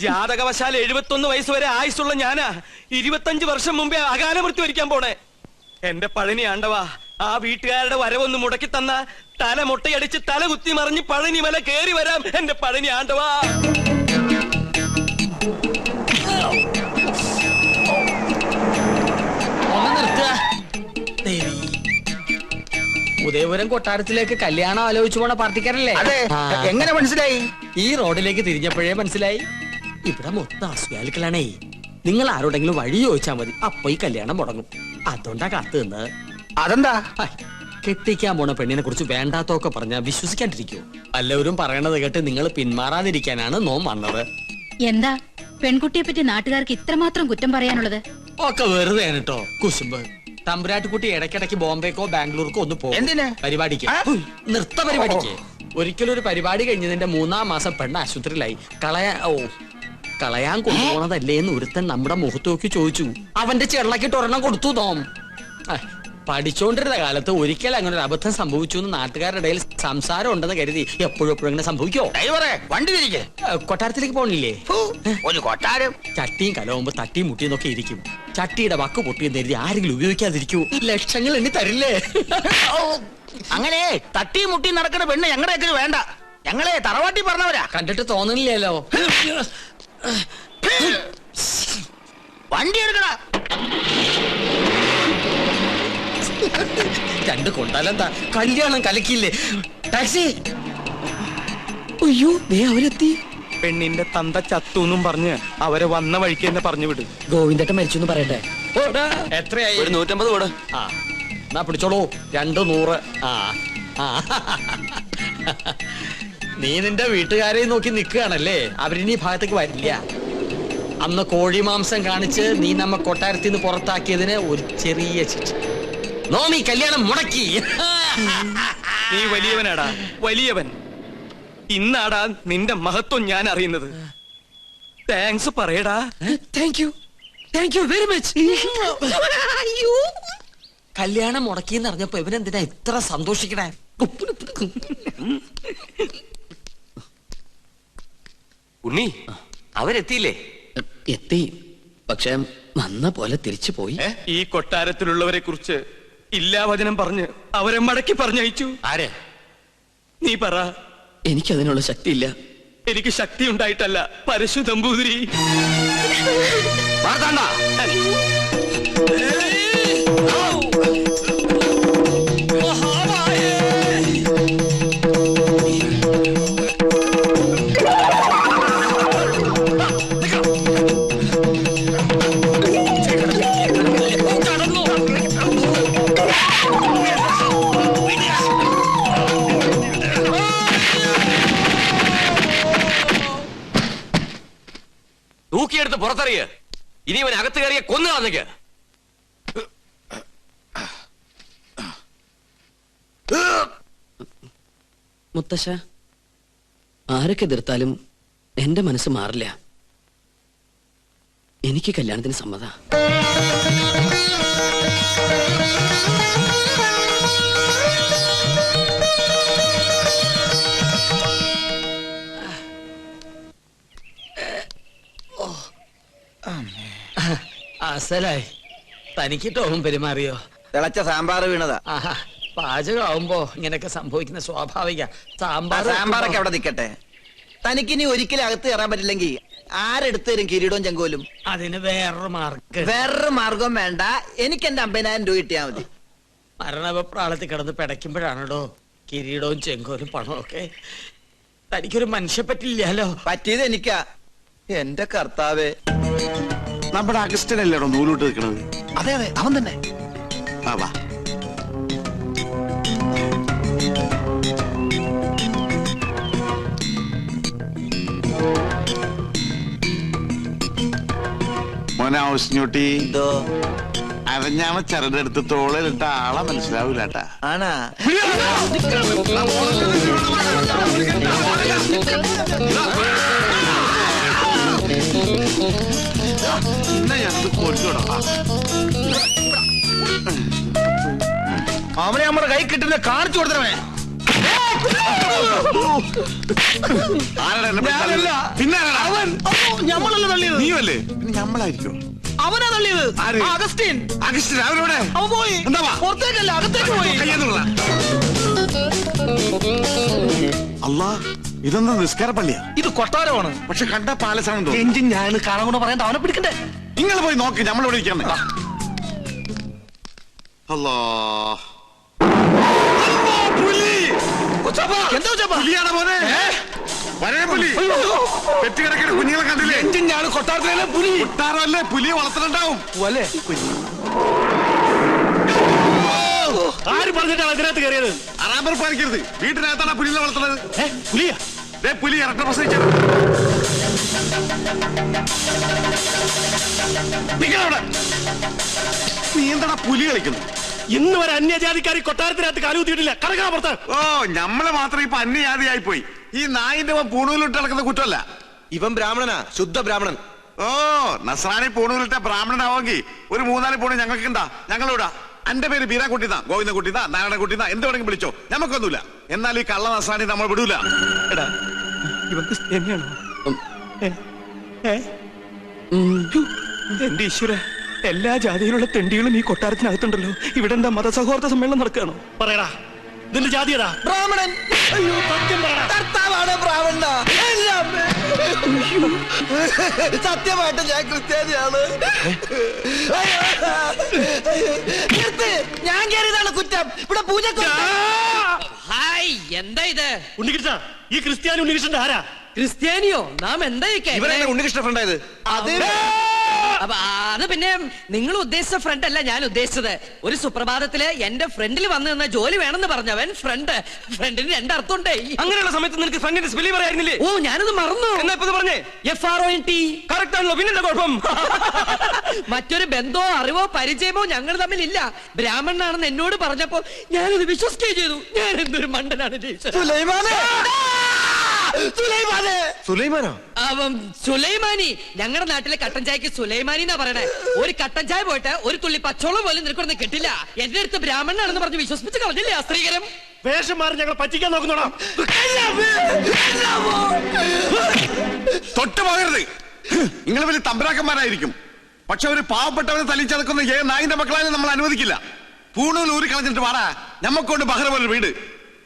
ജാതകവശാൽ 71 വയസ്സ് വരെ ആയുസുള്ള ഞാനാ 25 വർഷം മുമ്പേ അകാല മൃത്യു വരിക്കാൻ പോണേ. എന്റെ പഴനി ആണ്ടവാ, ആ വീട്ടുകാരുടെ വരവൊന്ന് മുടക്കി തന്ന തല മുട്ടയടിച്ച് തല കുത്തി മറിഞ്ഞ് പഴനി മല കേറി വരാം. എന്റെ പഴനി ആണ്ടവാ. ഒന്ന് നിർത്തുക ദേവി. ഉദയപുരം കൊട്ടാരത്തിലേക്ക് കല്യാണം ആലോചിച്ചു പോണ പാർട്ടിക്കാരല്ലേ? എങ്ങനെ മനസ്സിലായി? ഈ റോഡിലേക്ക് തിരിഞ്ഞപ്പോഴേ മനസ്സിലായി. ഇവിടെ മൊത്തം അസുഖാലുക്കളാണേ. നിങ്ങൾ ആരോടെങ്കിലും വഴി ചോദിച്ചാൽ മതി, അപ്പൊ ഈ കല്യാണം മുടങ്ങും. അതുകൊണ്ടാ കാത്തു നിന്ന്. അതെന്താ? കെട്ടിക്കാൻ പോണ പെണ്ണിനെ കുറിച്ച് വേണ്ടാത്തൊക്കെ പറഞ്ഞാൽ വിശ്വസിക്കാണ്ടിരിക്കൂ. എല്ലാവരും പറയണത് കേട്ട് നിങ്ങൾ പിന്മാറാതിരിക്കാനാണ് നോം വന്നത്. എന്താ പെൺകുട്ടിയെ പറ്റി നാട്ടുകാർക്ക് ഇത്രമാത്രം കുറ്റം പറയാനുള്ളത്? ഒക്കെ വെറുതെ കേട്ടോ കുശുമ്പ്. തമ്പുരാട്ടിക്കുട്ടി ഇടയ്ക്കിടയ്ക്ക് ബോംബെക്കോ ബാംഗ്ലൂർക്കോ ഒന്ന് പോകും. എന്തിന്? പരിപാടിക്ക്, നൃത്ത പരിപാടിക്ക്. ഒരിക്കലും ഒരു പരിപാടി കഴിഞ്ഞതിന്റെ 3-ാം മാസം പെണ്ണ് ആശുപത്രിയിലായി. കളയാൻ കൊണ്ടുപോണതല്ലേ എന്ന് ഒരുത്തൻ നമ്മുടെ മുഖത്ത് നോക്കി ചോദിച്ചു. അവന്റെ ചെള്ളക്കിട്ട് ഒരെണ്ണം കൊടുത്തു തോം. പഠിച്ചോണ്ടിരുന്ന കാലത്ത് ഒരിക്കൽ അങ്ങനെ ഒരു അബദ്ധം സംഭവിച്ചു എന്ന് നാട്ടുകാരുടെ ഇടയിൽ സംസാരം ഉണ്ടെന്ന് കരുതി എപ്പോഴും ഇങ്ങനെ സംഭവിക്കോ? വണ്ടി തിരികെ കൊട്ടാരത്തിലേക്ക് പോണില്ലേ? ഒരു കൊട്ടാരം ചട്ടിയും കലവുമ്പോ തട്ടിയും മുട്ടിയും നോക്കി ഇരിക്കും. ചട്ടിയുടെ വക്ക് പൊട്ടിയെന്ന് കരുതി ആരെങ്കിലും ഉപയോഗിക്കാതിരിക്കൂ. ലക്ഷങ്ങൾ എണ്ണി തരില്ലേ? അങ്ങനെ തട്ടി മുട്ടി നടക്കുന്ന പെണ്ണ് ഞങ്ങളുടെ വേണ്ട. ഞങ്ങളെ തറവാട്ടി പറഞ്ഞവരാ. കണ്ടിട്ട് തോന്നുന്നില്ലല്ലോ. വണ്ടി എടുക്കടാ. രണ്ട് കൊണ്ടാലെന്താ, കല്യാണം കലക്കില്ലേ? ടാക്സി. അയ്യോ, അവരെത്തി. പെണ്ണിന്റെ തന്ത ചത്തൂന്നും പറഞ്ഞ് അവരെ വന്ന വഴിക്ക് തന്നെ പറഞ്ഞു വിട്. ഗോവിന്ദേട്ടൻ മരിച്ചു എന്ന് പറയട്ടെ. എത്രയായി? ഒരു 150 കൂടെ. ആ എന്നാ പിടിച്ചോളൂ, 200. നീ നിന്റെ വീട്ടുകാരെ നോക്കി നിൽക്കുകയാണല്ലേ? അവരിനി ഭാഗത്തേക്ക് വരില്ല. അന്ന് കോഴി മാംസം കാണിച്ച് നീ നമ്മ കൊട്ടാരത്തിൽ നിന്ന് പുറത്താക്കിയതിന് ഒരു ചെറിയ ശിക്ഷ. നോമി കല്യാണം മുടക്കി. നീ വലിയവനാടാ, വലിയവൻ. ഇന്നാടാ നിന്റെ മഹത്വം ഞാൻ അറിയുന്നത്. താങ്ക്സ് പറയടാ. Thank you very much. കല്യാണം മുടക്കിന്ന് അറിഞ്ഞപ്പോ ഇവനെന്തിനാ ഇത്ര സന്തോഷിക്കണേ? ഉണ്ണി, അവരെത്തിയില്ലേ? എത്തി, പക്ഷെ വന്ന പോലെ തിരിച്ചു പോയി. ഈ കൊട്ടാരത്തിലുള്ളവരെ കുറിച്ച് ഇല്ലാവചനം പറഞ്ഞ് അവരെ മടക്കി പറഞ്ഞയച്ചു. ആരെ? നീ പറ. എനിക്കതിനുള്ള ശക്തിയില്ല. എനിക്ക് ശക്തി ഉണ്ടായിട്ടല്ല, പരശു നമ്പൂതിരി. തൂക്കിയെടുത്ത് പുറത്തറിയ. ഇനി അവൻ അകത്ത് കയറിയ കൊന്നു കളഞ്ഞേക്ക്. മുത്തശ്ശ, ആരൊക്കെ എതിർത്താലും എന്റെ മനസ്സ് മാറില്ല. എനിക്ക് കല്യാണത്തിന് സമ്മത. അസലായി. തനിക്ക് ടോം പെരുമാറിയോ? തിളച്ച സാമ്പാർ വീണതാ. പാചകമാവുമ്പോ ഇങ്ങനെയൊക്കെ സംഭവിക്കുന്ന സ്വാഭാവിക. സാമ്പാറൊക്കെ അവിടെ നിക്കട്ടെ. തനിക്കിനി ഒരിക്കലും അകത്ത് കയറാൻ പറ്റില്ലെങ്കിൽ ആരെടുത്ത് തരും കിരീടവും ചെങ്കോലും? അതിന് വേറൊരു മാർഗം വേണ്ട. എനിക്ക് എന്റെ 50,000 രൂപ കിട്ടിയാ മതി. മരണവെപ്രാളത്തിൽ കിടന്ന് പിടയ്ക്കുമ്പോഴാണോ കിരീടവും ചെങ്കോലും പണമൊക്കെ? തനിക്കൊരു മനുഷ്യ പറ്റില്ലല്ലോ. പറ്റിയത് എനിക്കാ. എന്റെ കർത്താവേ. നമ്മുടെ അഗസ്റ്റനല്ലേടോ നൂലോട്ട് നിൽക്കണത്? അതെ അതെ, അവൻ തന്നെ. വാ. മോനെ ഔസ്ഞ്ഞൂട്ടി, അരഞ്ഞാണ് ചരടെടുത്ത് തോളിലിട്ട ആളെ മനസ്സിലാവൂല കേട്ടാ. ആണാ? അവനെ നമ്മുടെ കൈ കിട്ടുന്ന കാണിച്ചു കൊടുത്തവേ. പിന്നെ ഞമ്മളല്ല തള്ളിയത്. നീയല്ലേ? ഞമ്മളായിരിക്കും. അവനാ തള്ളിയത്. അഗസ്റ്റിൻ. അഗസ്റ്റിൻ അവരോടെ അവൻ പോയി. പുറത്തേക്കല്ല, അകത്തേക്ക് പോയി. അല്ലാ, ഇതൊന്നും നിസ്കാര പള്ളിയാ. ഇത് കൊട്ടാരമാണ്. പക്ഷെ കണ്ട പാലസാണെന്തോ. എഞ്ചിൻ ഞാൻ കാണാൻ കൊണ്ട് പറയാൻ അവനെ പിടിക്കണ്ടേ? നിങ്ങൾ പോയി നോക്ക്, നമ്മളിവിടെ ഇരിക്കാൻ. അല്ലാ, പുലിയാണ് മോനെ. വരേ പുലി പെറ്റുകിടക്കുന്ന കുഞ്ഞുങ്ങളെ കണ്ടില്ലേ? എഞ്ചിൻ ഞാൻ കൊട്ടാരത്തിലെ പുലി. കൊട്ടാരമല്ലേ, പുലിയെ വളർത്തുന്നുണ്ടാവും. ആര് പറഞ്ഞിട്ടാണ് അതിനകത്ത് കയറിയത്? അറാമ്പർ പാലിക്കരുത്. വീട്ടിനകത്താണ് പുലിയെ വളർത്തുന്നത്. പുലിയാ? പുലി ഇറക്കം പ്രസവിച്ചത്. നീ എന്താ പുലി കളിക്കുന്നു? ഇന്ന് വരെ അന്യജാതിക്കാരി കൊട്ടാരത്തിനകത്ത് കാലുകുത്തിയിട്ടില്ല. കടക്കാൻ പുറത്ത്. ഓ, നമ്മള് മാത്രം ഇപ്പൊ അന്യജാതിയായി പോയി. ഈ നായിന്റെ പൂണൂലിട്ട് നടക്കുന്ന കുറ്റമല്ല. ഇവൻ ബ്രാഹ്മണനാ, ശുദ്ധ ബ്രാഹ്മണൻ. ഓ, നസ്രാണി പൂണൂലിട്ട ബ്രാഹ്മണനാവെങ്കിൽ ഒരു 3-4 പൂണ് ഞങ്ങൾക്കുണ്ടാ. ഞങ്ങളിവിടാ. എന്റെ പേര് ബീരാക്കുട്ടിന്നാ, ഗോവിന്ദൻകുട്ടിന്നാ, നാരായണൻകുട്ടിന്നാ, എന്ത് വേണമെങ്കിലും വിളിച്ചോ. നമുക്കൊന്നുമില്ല. എന്നാൽ ഈ കള്ള നസ്രാണി നമ്മൾ വിടൂല. എടാ, ഇവൻ ക്രിസ്ത്യാനിയാണോ? എന്റെ ഈശ്വര, എല്ലാ ജാതിയിലുള്ള തെണ്ടികളും ഈ കൊട്ടാരത്തിനകത്തുണ്ടല്ലോ. ഇവിടെ എന്താ മതസൗഹാർദ്ദ സമ്മേളനം നടക്കുകയാണോ? പറയടാ, ഇതിന്റെ ജാതിയടാ? ബ്രാഹ്മണൻ. സത്യം പറയടാ. കർത്താവാണ് ബ്രാഹ്മണ. സത്യമായിട്ട് ഞാൻ ക്രിസ്ത്യാനിയാണ്. ഞാൻ കയറിയതാണ് കുറ്റം. ഇവിടെ പൂജ. ഹായ്, എന്താ ഇത്? ഉണ്ണികൃഷ്ണ, ഈ ക്രിസ്ത്യാനി ഉണ്ണികൃഷ്ണന്റെ ആരാ? ക്രിസ്ത്യാനിയോ? നാം എന്താ ഉണ്ണികൃഷ്ണ ഫ്രണ്ടായത്? അത് പിന്നെ നിങ്ങൾ ഉദ്ദേശിച്ച ഫ്രണ്ട് അല്ല ഞാൻ ഉദ്ദേശിച്ചത്. ഒരു സുപ്രഭാതത്തില് എന്റെ ഫ്രണ്ടിൽ വന്നു നിന്ന ജോലി വേണമെന്ന് പറഞ്ഞവൻ ഫ്രണ്ടിന് 2 അർത്ഥമുണ്ടേ. അങ്ങനെയുള്ള സമയത്ത് നിനക്ക് ഫ്രണ്ടിന്റെ സ്പെല്ലിംഗ് പറയായിരുന്നില്ലേ? ഓ, ഞാനത് മറന്നു. എന്നാ ഇപ്പൊ പറഞ്ഞേ? FRONT. കറക്റ്റ് ആണല്ലോ. പിന്നെന്താ കുഴപ്പം? മറ്റൊരു ബന്ധമോ അറിവോ പരിചയമോ ഞങ്ങൾ തമ്മിലില്ല. ബ്രാഹ്മണനാണെന്ന് എന്നോട് പറഞ്ഞപ്പോ ഞാനത് വിശ്വസിക്കുകയും ചെയ്തു. ഞാൻ എന്തൊരു മണ്ടനാണ്. സുലൈമാനി. ഞങ്ങളുടെ നാട്ടിലെ കട്ടൻ ചായക്ക് സുലൈമാനി എന്നാ പറയണേ. ഒരു കട്ടൻ ചായ പോയിട്ട് ഒരു തുള്ളി പച്ചോളം പോലും നിനക്കൊന്നും കിട്ടില്ല. എന്റെ അടുത്ത് ബ്രാഹ്മണനാണെന്ന് പറഞ്ഞ് വിശ്വസിപ്പിച്ച് കളഞ്ഞില്ലേ ആ സ്ത്രീകരം? വേഷം മാറി ഞങ്ങൾ പറ്റിക്കാൻ നോക്കുന്നോടാ. തൊട്ട് പോകരുത്. നിങ്ങൾ വലിയ തമ്പരാക്കന്മാരായിരിക്കും. പക്ഷെ ഒരു പാവപ്പെട്ടവനെ തല്ലിച്ചതക്കുന്ന നായിന്റെ മക്കളായാലും നമ്മൾ അനുവദിക്കില്ല. പൂണൂൽ ഊരി കളഞ്ഞിട്ട് വാടാ. ഞമ്മക്കൊണ്ട് ബഹ്റ പോലെ വീട്.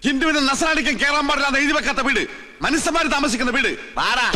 ഹിന്ദുവിനും നസ്രാണിക്കും കേറാൻ പാടില്ലാതെ എഴുതി വെക്കാത്ത വീട്. മനുഷ്യന്മാര് താമസിക്കുന്ന വീട്. വാടാ.